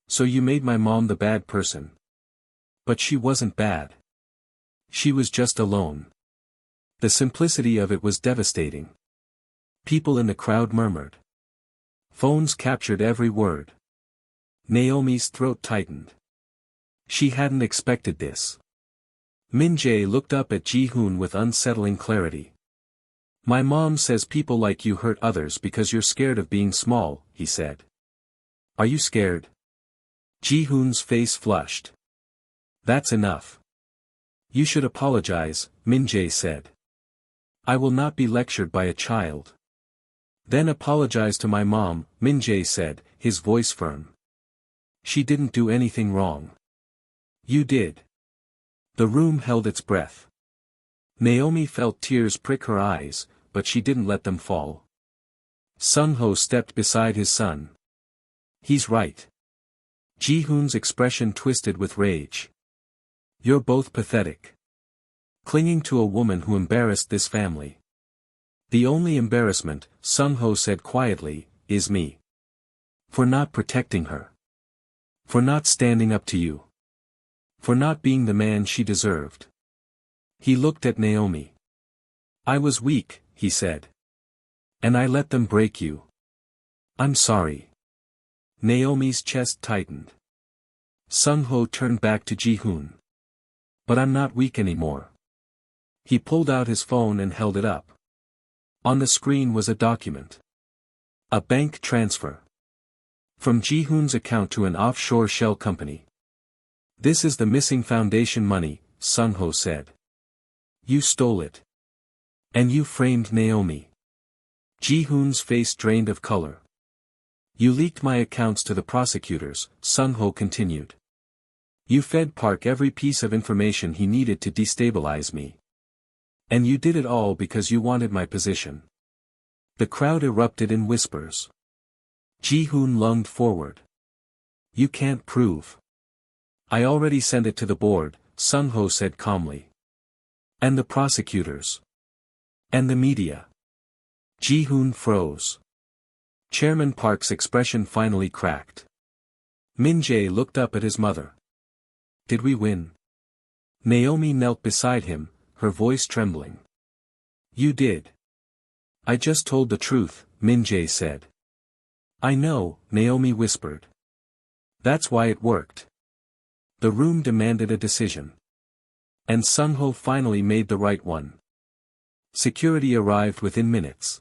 "So you made my mom the bad person." "But she wasn't bad. She was just alone." The simplicity of it was devastating. People in the crowd murmured. Phones captured every word. Naomi's throat tightened. She hadn't expected this. Min-jae looked up at Ji-hoon with unsettling clarity. "My mom says people like you hurt others because you're scared of being small," he said. "Are you scared?" Ji-hoon's face flushed. "That's enough. You should apologize," Min-jae said. "I will not be lectured by a child." "Then apologize to my mom," Min-jae said, his voice firm. "She didn't do anything wrong. You did." The room held its breath. Naomi felt tears prick her eyes, but she didn't let them fall. Sung-ho stepped beside his son. "He's right." Ji-hoon's expression twisted with rage. "You're both pathetic. Clinging to a woman who embarrassed this family. The only embarrassment, Sung-ho said quietly, is me. For not protecting her. For not standing up to you. For not being the man she deserved. He looked at Naomi. I was weak, he said. And I let them break you. I'm sorry. Naomi's chest tightened. Sung-ho turned back to Ji-hoon. But I'm not weak anymore. He pulled out his phone and held it up. On the screen was a document. A bank transfer. From Ji-hoon's account to an offshore shell company. This is the missing foundation money, Sung-ho said. You stole it. And you framed Naomi. Ji-hoon's face drained of color. You leaked my accounts to the prosecutors, Sung-ho continued. You fed Park every piece of information he needed to destabilize me. And you did it all because you wanted my position. The crowd erupted in whispers. Ji-hoon lunged forward. You can't prove. I already sent it to the board, Sung-ho said calmly. And the prosecutors. And the media. Ji-hoon froze. Chairman Park's expression finally cracked. Min-jae looked up at his mother. Did we win? Naomi knelt beside him, her voice trembling. You did. I just told the truth, Min-jae said. I know, Naomi whispered. That's why it worked. The room demanded a decision. And Sung-ho finally made the right one. Security arrived within minutes.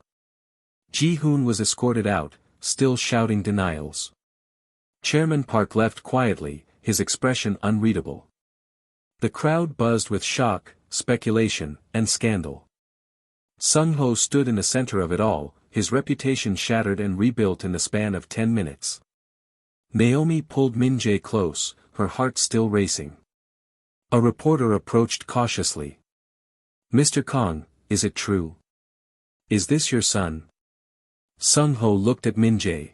Ji-hoon was escorted out, still shouting denials. Chairman Park left quietly, his expression unreadable. The crowd buzzed with shock, speculation, and scandal. Sung-ho stood in the center of it all, his reputation shattered and rebuilt in the span of 10 minutes. Naomi pulled Min-jae close, her heart still racing. A reporter approached cautiously. Mr. Kang, is it true? Is this your son? Sung-ho looked at Min-jae.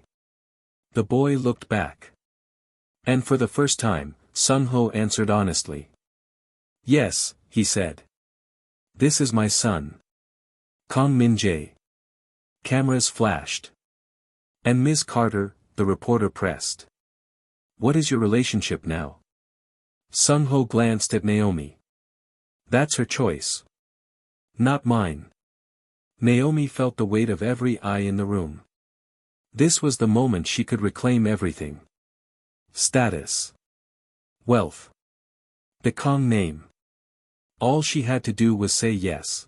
The boy looked back. And for the first time, Sung-ho answered honestly. Yes, he said. This is my son. Kang Min-jae. Cameras flashed. And Ms. Carter, the reporter pressed. What is your relationship now? Sung-ho glanced at Naomi. That's her choice. Not mine. Naomi felt the weight of every eye in the room. This was the moment she could reclaim everything. Status. Wealth. The Kang name. All she had to do was say yes.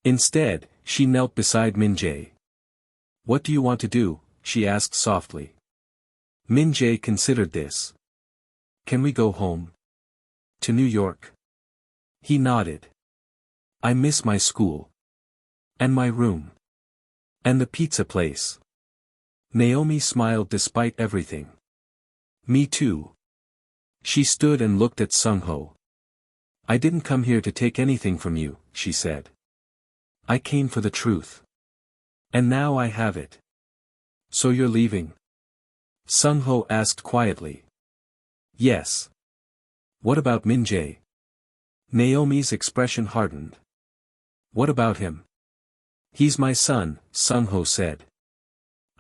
Instead, she knelt beside Min-jae. What do you want to do? She asked softly. Min-jae considered this. Can we go home? To New York? He nodded. I miss my school. And my room. And the pizza place. Naomi smiled despite everything. Me too. She stood and looked at Sung-ho. I didn't come here to take anything from you, she said. I came for the truth. And now I have it. So you're leaving? Sung-ho asked quietly. Yes. What about Min-jae? Naomi's expression hardened. What about him? He's my son, Sung-ho said.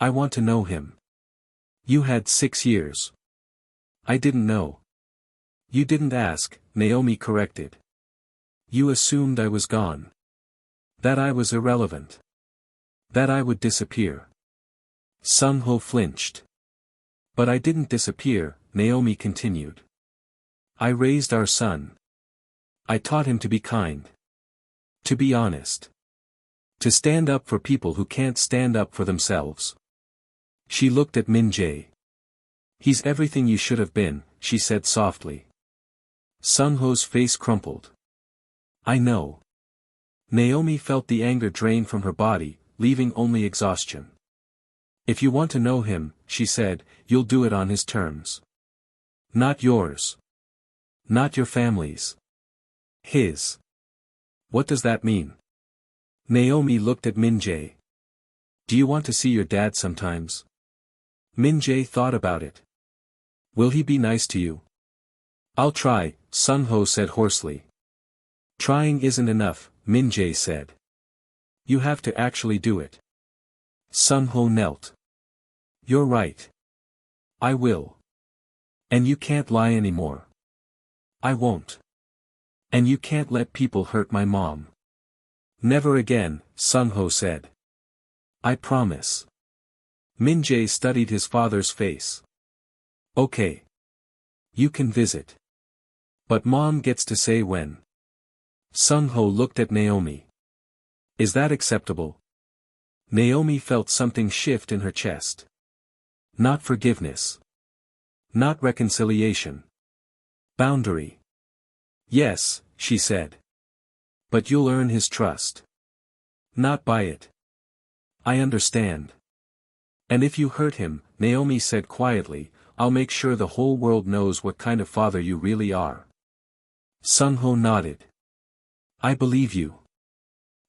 I want to know him. You had 6 years. I didn't know. You didn't ask, Naomi corrected. You assumed I was gone. That I was irrelevant. That I would disappear. Sung-ho flinched. But I didn't disappear, Naomi continued. I raised our son. I taught him to be kind. To be honest. To stand up for people who can't stand up for themselves. She looked at Min-jae. He's everything you should have been, she said softly. Sung-ho's face crumpled. I know. Naomi felt the anger drain from her body, leaving only exhaustion. If you want to know him, she said, you'll do it on his terms. Not yours. Not your family's. His. What does that mean? Naomi looked at Min-jae. Do you want to see your dad sometimes? Min-jae thought about it. Will he be nice to you? I'll try, Sung-ho said hoarsely. Trying isn't enough, Min-jae said. You have to actually do it. Sung-ho knelt. You're right. I will. And you can't lie anymore. I won't. And you can't let people hurt my mom. Never again, Sung-ho said. I promise. Min-jae studied his father's face. Okay. You can visit. But mom gets to say when. Sung-ho looked at Naomi. Is that acceptable? Naomi felt something shift in her chest. Not forgiveness. Not reconciliation. Boundary. Yes, she said. But you'll earn his trust. Not by it. I understand. And if you hurt him, Naomi said quietly, I'll make sure the whole world knows what kind of father you really are. Sung-ho nodded. I believe you.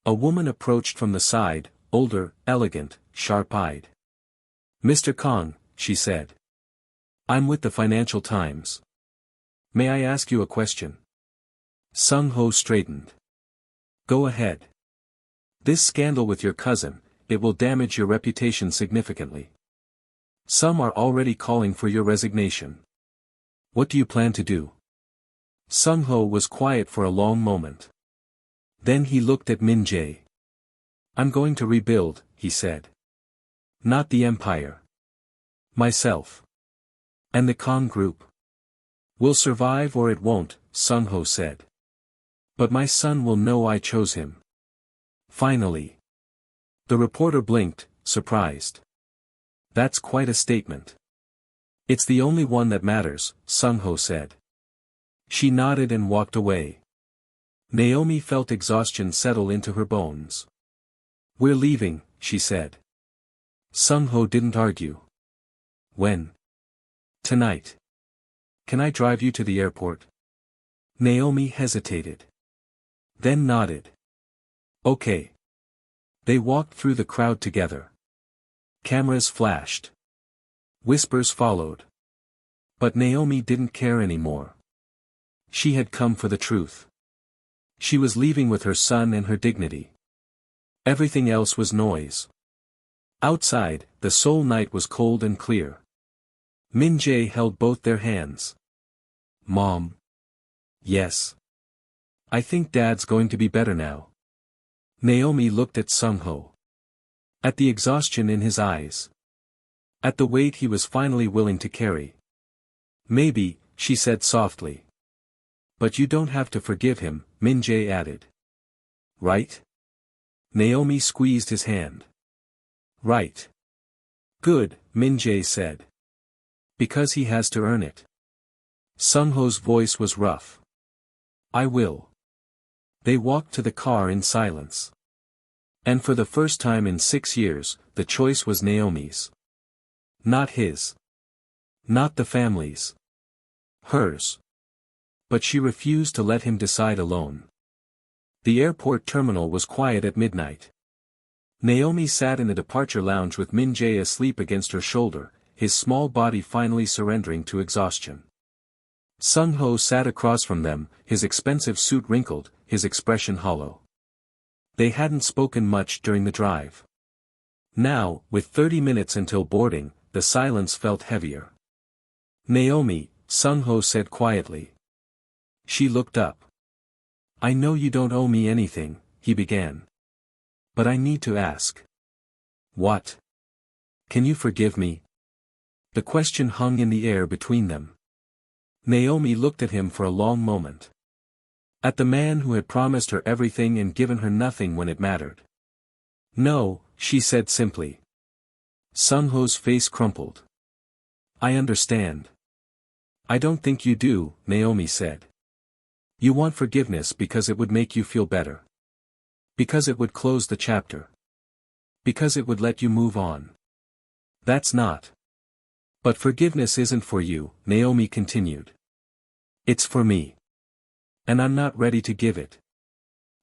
A woman approached from the side, older, elegant, sharp-eyed. Mr. Kong, she said. I'm with the Financial Times. May I ask you a question? Sung-ho straightened. Go ahead. This scandal with your cousin, it will damage your reputation significantly. Some are already calling for your resignation. What do you plan to do? Sung-ho was quiet for a long moment. Then he looked at Min-jae. I'm going to rebuild, he said. Not the empire. Myself. And the Kong group. Will survive or it won't, Sung-ho said. But my son will know I chose him. Finally. The reporter blinked, surprised. That's quite a statement. It's the only one that matters, Sung-ho said. She nodded and walked away. Naomi felt exhaustion settle into her bones. We're leaving, she said. Sung-ho didn't argue. When? Tonight. Can I drive you to the airport? Naomi hesitated. Then nodded. Okay. They walked through the crowd together. Cameras flashed. Whispers followed. But Naomi didn't care anymore. She had come for the truth. She was leaving with her son and her dignity. Everything else was noise. Outside, the Seoul night was cold and clear. Min-jae held both their hands. Mom. Yes. I think Dad's going to be better now. Naomi looked at Sung-ho. At the exhaustion in his eyes. At the weight he was finally willing to carry. Maybe, she said softly. But you don't have to forgive him, Min-jae added. Right? Naomi squeezed his hand. Right. Good, Min-jae said. Because he has to earn it. Sung-ho's voice was rough. I will. They walked to the car in silence. And for the first time in 6 years, the choice was Naomi's. Not his. Not the family's. Hers. But she refused to let him decide alone. The airport terminal was quiet at midnight. Naomi sat in the departure lounge with Min-jae asleep against her shoulder, his small body finally surrendering to exhaustion. Sung-ho sat across from them, his expensive suit wrinkled, his expression hollow. They hadn't spoken much during the drive. Now, with 30 minutes until boarding, the silence felt heavier. Naomi, Sung-ho said quietly. She looked up. I know you don't owe me anything, he began. But I need to ask. What? Can you forgive me? The question hung in the air between them. Naomi looked at him for a long moment. At the man who had promised her everything and given her nothing when it mattered. No, she said simply. Sung-ho's face crumpled. I understand. I don't think you do, Naomi said. You want forgiveness because it would make you feel better. Because it would close the chapter. Because it would let you move on. That's not. But forgiveness isn't for you, Naomi continued. It's for me. And I'm not ready to give it.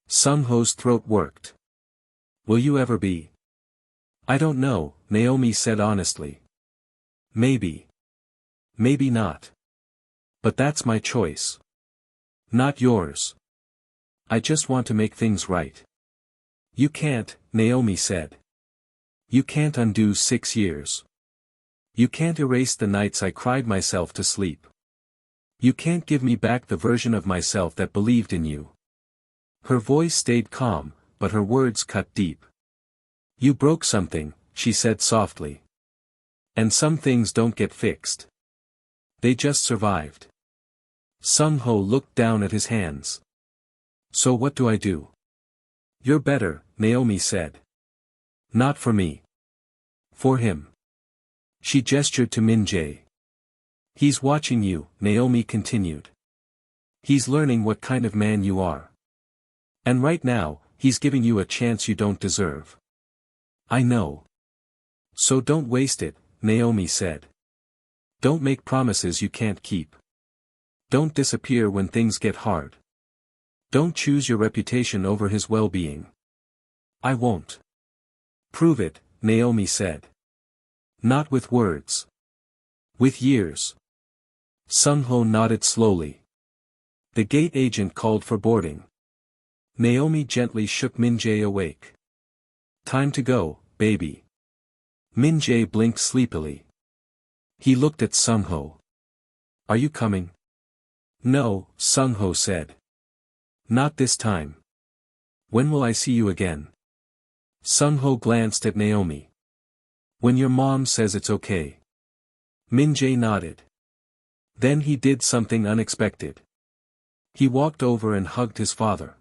Sung-ho's throat worked. Will you ever be? I don't know, Naomi said honestly. Maybe. Maybe not. But that's my choice. Not yours. I just want to make things right. You can't, Naomi said. You can't undo 6 years. You can't erase the nights I cried myself to sleep. You can't give me back the version of myself that believed in you. Her voice stayed calm, but her words cut deep. You broke something, she said softly. And some things don't get fixed. They just survived. Sung-ho looked down at his hands. So what do I do? You're better, Naomi said. Not for me. For him. She gestured to Min-jae. He's watching you, Naomi continued. He's learning what kind of man you are. And right now, he's giving you a chance you don't deserve. I know. So don't waste it, Naomi said. Don't make promises you can't keep. Don't disappear when things get hard. Don't choose your reputation over his well-being. I won't. Prove it, Naomi said. Not with words. With years. Sung-ho nodded slowly. The gate agent called for boarding. Naomi gently shook Min-jae awake. Time to go, baby. Min-jae blinked sleepily. He looked at Sung-ho. Are you coming? No, Sung-ho said. Not this time. When will I see you again? Sung-ho glanced at Naomi. When your mom says it's okay. Min-jae nodded. Then he did something unexpected. He walked over and hugged his father.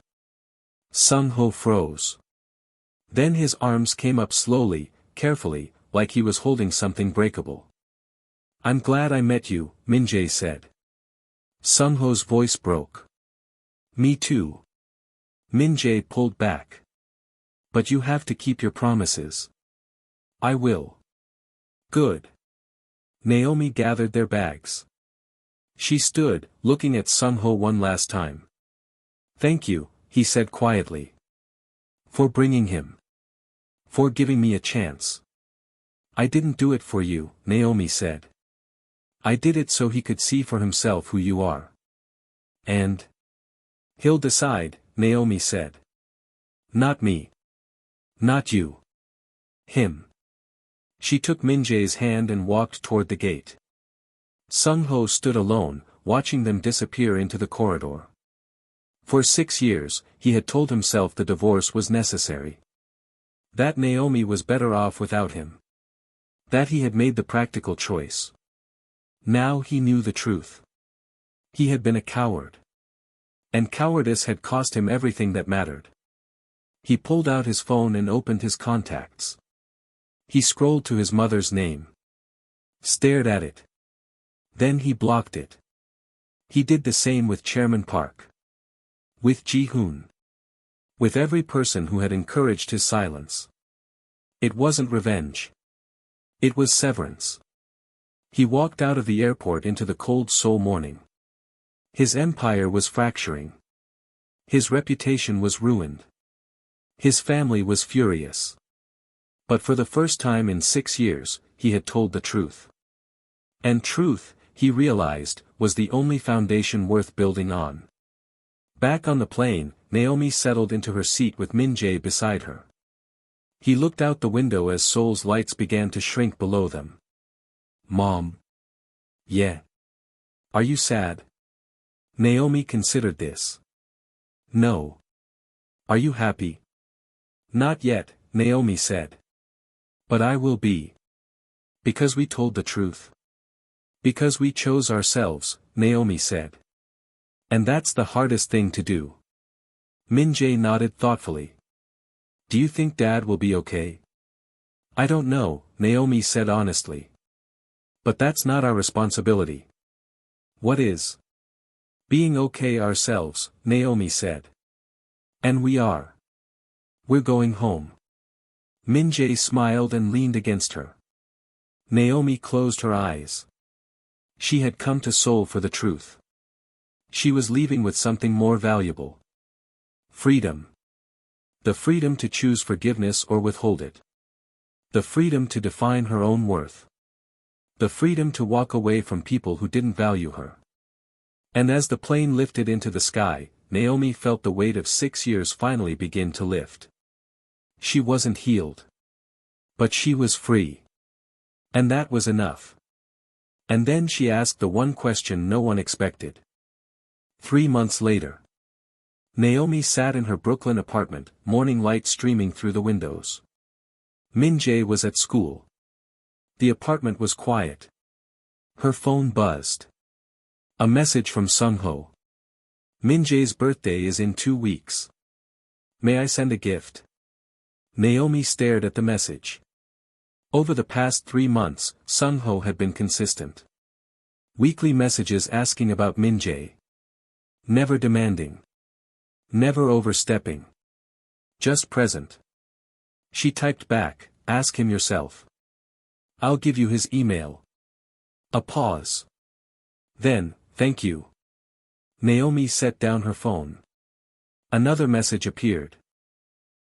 Sung-ho froze. Then his arms came up slowly, carefully, like he was holding something breakable. I'm glad I met you, Min-jae said. Sung-ho's voice broke. Me too. Min-jae pulled back. But you have to keep your promises. I will. Good. Naomi gathered their bags. She stood, looking at Sung-ho one last time. Thank you, he said quietly. For bringing him. For giving me a chance. I didn't do it for you, Naomi said. I did it so he could see for himself who you are. And? He'll decide, Naomi said. Not me. Not you. Him. She took Min-jae's hand and walked toward the gate. Sung-ho stood alone, watching them disappear into the corridor. For 6 years, he had told himself the divorce was necessary. That Naomi was better off without him. That he had made the practical choice. Now he knew the truth. He had been a coward. And cowardice had cost him everything that mattered. He pulled out his phone and opened his contacts. He scrolled to his mother's name. Stared at it. Then he blocked it. He did the same with Chairman Park. With Ji-hoon. With every person who had encouraged his silence. It wasn't revenge. It was severance. He walked out of the airport into the cold Seoul morning. His empire was fracturing. His reputation was ruined. His family was furious. But for the first time in 6 years, he had told the truth. And truth, he realized, was the only foundation worth building on. Back on the plane, Naomi settled into her seat with Min-jae beside her. He looked out the window as Seoul's lights began to shrink below them. Mom. Yeah. Are you sad? Naomi considered this. No. Are you happy? Not yet, Naomi said. But I will be. Because we told the truth. Because we chose ourselves, Naomi said. And that's the hardest thing to do. Min-jae nodded thoughtfully. Do you think Dad will be okay? I don't know, Naomi said honestly. But that's not our responsibility. What is? Being okay ourselves, Naomi said. And we are. We're going home. Min-jae smiled and leaned against her. Naomi closed her eyes. She had come to Seoul for the truth. She was leaving with something more valuable. Freedom. The freedom to choose forgiveness or withhold it. The freedom to define her own worth. The freedom to walk away from people who didn't value her. And as the plane lifted into the sky, Naomi felt the weight of 6 years finally begin to lift. She wasn't healed. But she was free. And that was enough. And then she asked the one question no one expected. 3 months later. Naomi sat in her Brooklyn apartment, morning light streaming through the windows. Min-jae was at school. The apartment was quiet. Her phone buzzed. A message from Sung-ho. Min-jae's birthday is in 2 weeks. May I send a gift? Naomi stared at the message. Over the past 3 months, Sung-ho had been consistent. Weekly messages asking about Min-jae. Never demanding. Never overstepping. Just present. She typed back, ask him yourself. I'll give you his email. A pause. Then, thank you. Naomi set down her phone. Another message appeared.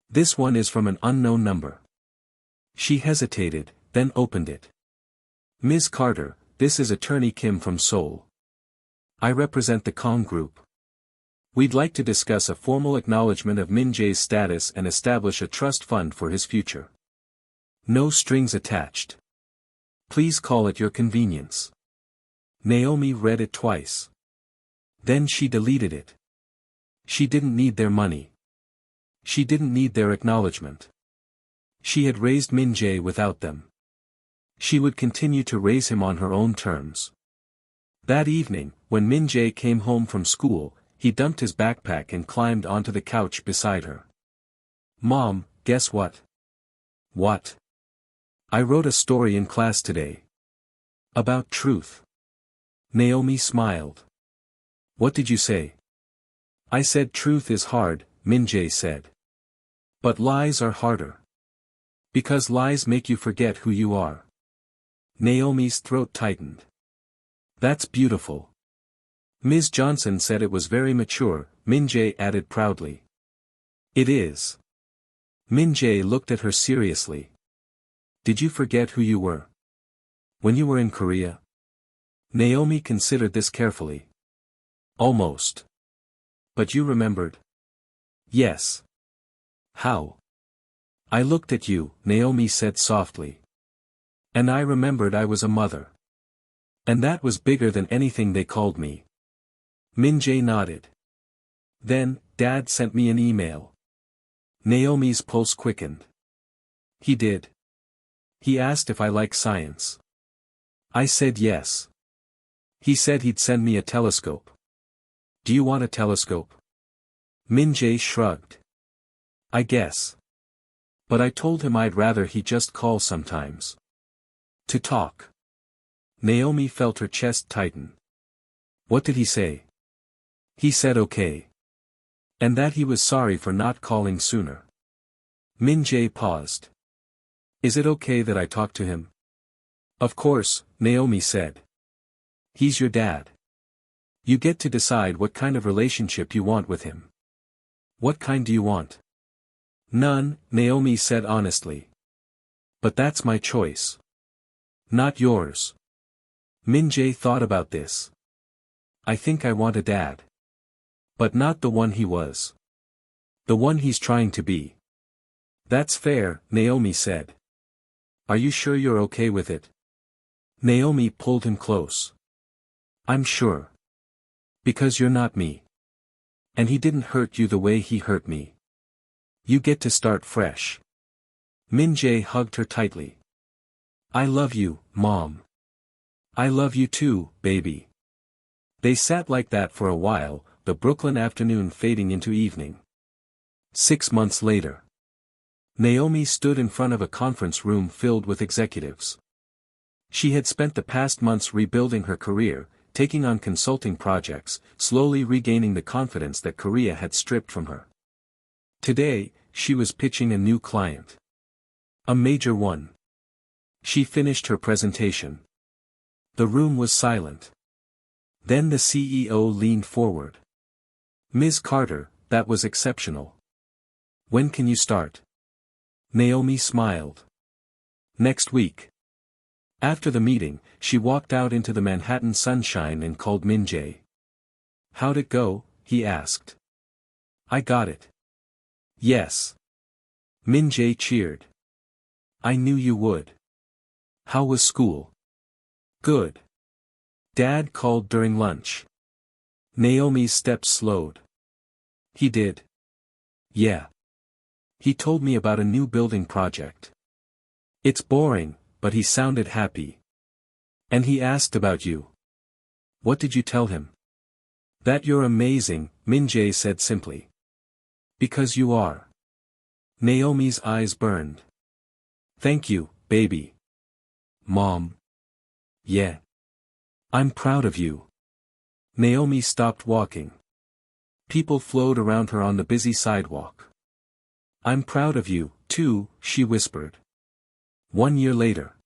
This one is from an unknown number. She hesitated, then opened it. Ms. Carter, this is Attorney Kim from Seoul. I represent the Kong Group. We'd like to discuss a formal acknowledgement of Min-jae's status and establish a trust fund for his future. No strings attached. Please call at your convenience. Naomi read it twice. Then she deleted it. She didn't need their money. She didn't need their acknowledgement. She had raised Min-jae without them. She would continue to raise him on her own terms. That evening, when Min-jae came home from school, he dumped his backpack and climbed onto the couch beside her. Mom, guess what? What? I wrote a story in class today. About truth. Naomi smiled. What did you say? I said truth is hard, Min-jae said. But lies are harder. Because lies make you forget who you are. Naomi's throat tightened. That's beautiful. Ms. Johnson said it was very mature, Min-jae added proudly. It is. Min-jae looked at her seriously. Did you forget who you were? When you were in Korea? Naomi considered this carefully. Almost. But you remembered? Yes. How? I looked at you, Naomi said softly. And I remembered I was a mother. And that was bigger than anything they called me. Min-jae nodded. Then, Dad sent me an email. Naomi's pulse quickened. He did. He asked if I like science. I said yes. He said he'd send me a telescope. Do you want a telescope? Min-jae shrugged. I guess. But I told him I'd rather he just call sometimes. To talk. Naomi felt her chest tighten. What did he say? He said okay. And that he was sorry for not calling sooner. Min-jae paused. Is it okay that I talk to him? Of course, Naomi said. He's your dad. You get to decide what kind of relationship you want with him. What kind do you want? None, Naomi said honestly. But that's my choice. Not yours. Min-jae thought about this. I think I want a dad. But not the one he was. The one he's trying to be. That's fair, Naomi said. Are you sure you're okay with it? Naomi pulled him close. I'm sure. Because you're not me. And he didn't hurt you the way he hurt me. You get to start fresh. Min-jae hugged her tightly. I love you, Mom. I love you too, baby. They sat like that for a while, the Brooklyn afternoon fading into evening. 6 months later. Naomi stood in front of a conference room filled with executives. She had spent the past months rebuilding her career, taking on consulting projects, slowly regaining the confidence that Korea had stripped from her. Today, she was pitching a new client. A major one. She finished her presentation. The room was silent. Then the CEO leaned forward. Ms. Carter, that was exceptional. When can you start? Naomi smiled. Next week. After the meeting, she walked out into the Manhattan sunshine and called Min-jae. How'd it go? He asked. I got it. Yes. Min-jae cheered. I knew you would. How was school? Good. Dad called during lunch. Naomi's steps slowed. He did? Yeah. He told me about a new building project. It's boring, but he sounded happy. And he asked about you. What did you tell him? That you're amazing, Min-jae said simply. Because you are. Naomi's eyes burned. Thank you, baby. Mom. Yeah. I'm proud of you. Naomi stopped walking. People flowed around her on the busy sidewalk. I'm proud of you, too, she whispered. 1 year later.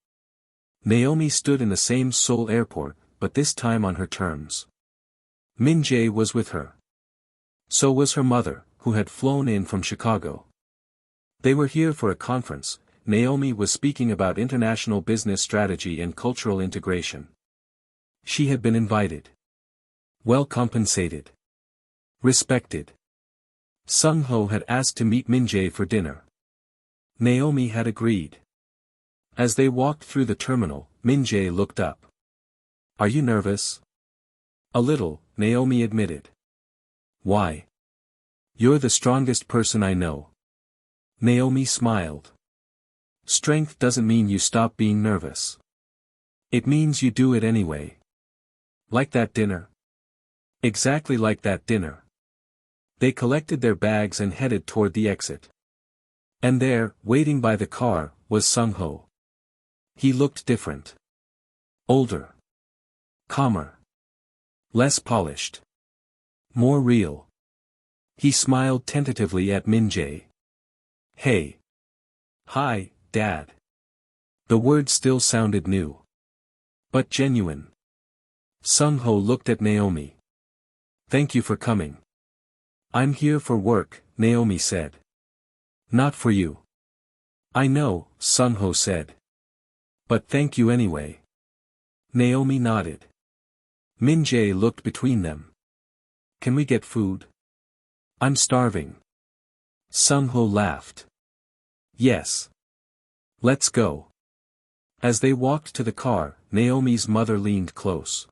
Naomi stood in the same Seoul airport, but this time on her terms. Min-jae was with her. So was her mother, who had flown in from Chicago. They were here for a conference. Naomi was speaking about international business strategy and cultural integration. She had been invited. Well compensated. Respected. Sung-ho had asked to meet Min-jae for dinner. Naomi had agreed. As they walked through the terminal, Min-jae looked up. Are you nervous? A little, Naomi admitted. Why? You're the strongest person I know. Naomi smiled. Strength doesn't mean you stop being nervous. It means you do it anyway. Like that dinner? Exactly like that dinner. They collected their bags and headed toward the exit. And there, waiting by the car, was Sung-ho. He looked different. Older. Calmer. Less polished. More real. He smiled tentatively at Min-jae. Hey. Hi, Dad. The word still sounded new. But genuine. Sung-ho looked at Naomi. Thank you for coming. I'm here for work, Naomi said. Not for you. I know, Sung-ho said. But thank you anyway. Naomi nodded. Min-jae looked between them. Can we get food? I'm starving. Sung-ho laughed. Yes. Let's go. As they walked to the car, Naomi's mother leaned close.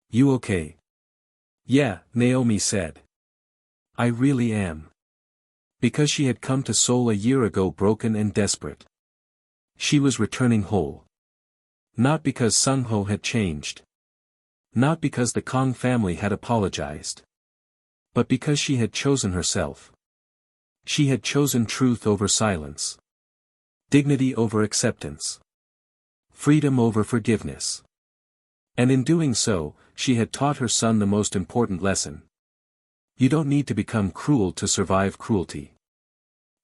You okay? Yeah, Naomi said. I really am. Because she had come to Seoul a year ago broken and desperate. She was returning whole. Not because Sung-ho had changed. Not because the Kang family had apologized. But because she had chosen herself. She had chosen truth over silence. Dignity over acceptance. Freedom over forgiveness. And in doing so, she had taught her son the most important lesson. You don't need to become cruel to survive cruelty.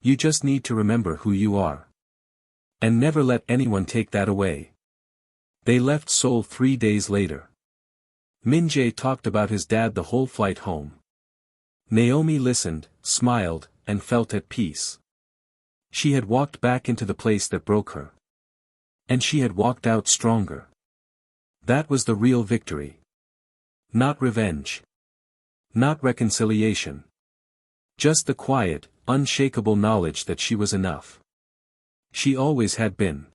You just need to remember who you are. And never let anyone take that away. They left Seoul 3 days later. Min-jae talked about his dad the whole flight home. Naomi listened, smiled, and felt at peace. She had walked back into the place that broke her. And she had walked out stronger. That was the real victory. Not revenge. Not reconciliation. Just the quiet, unshakable knowledge that she was enough. She always had been.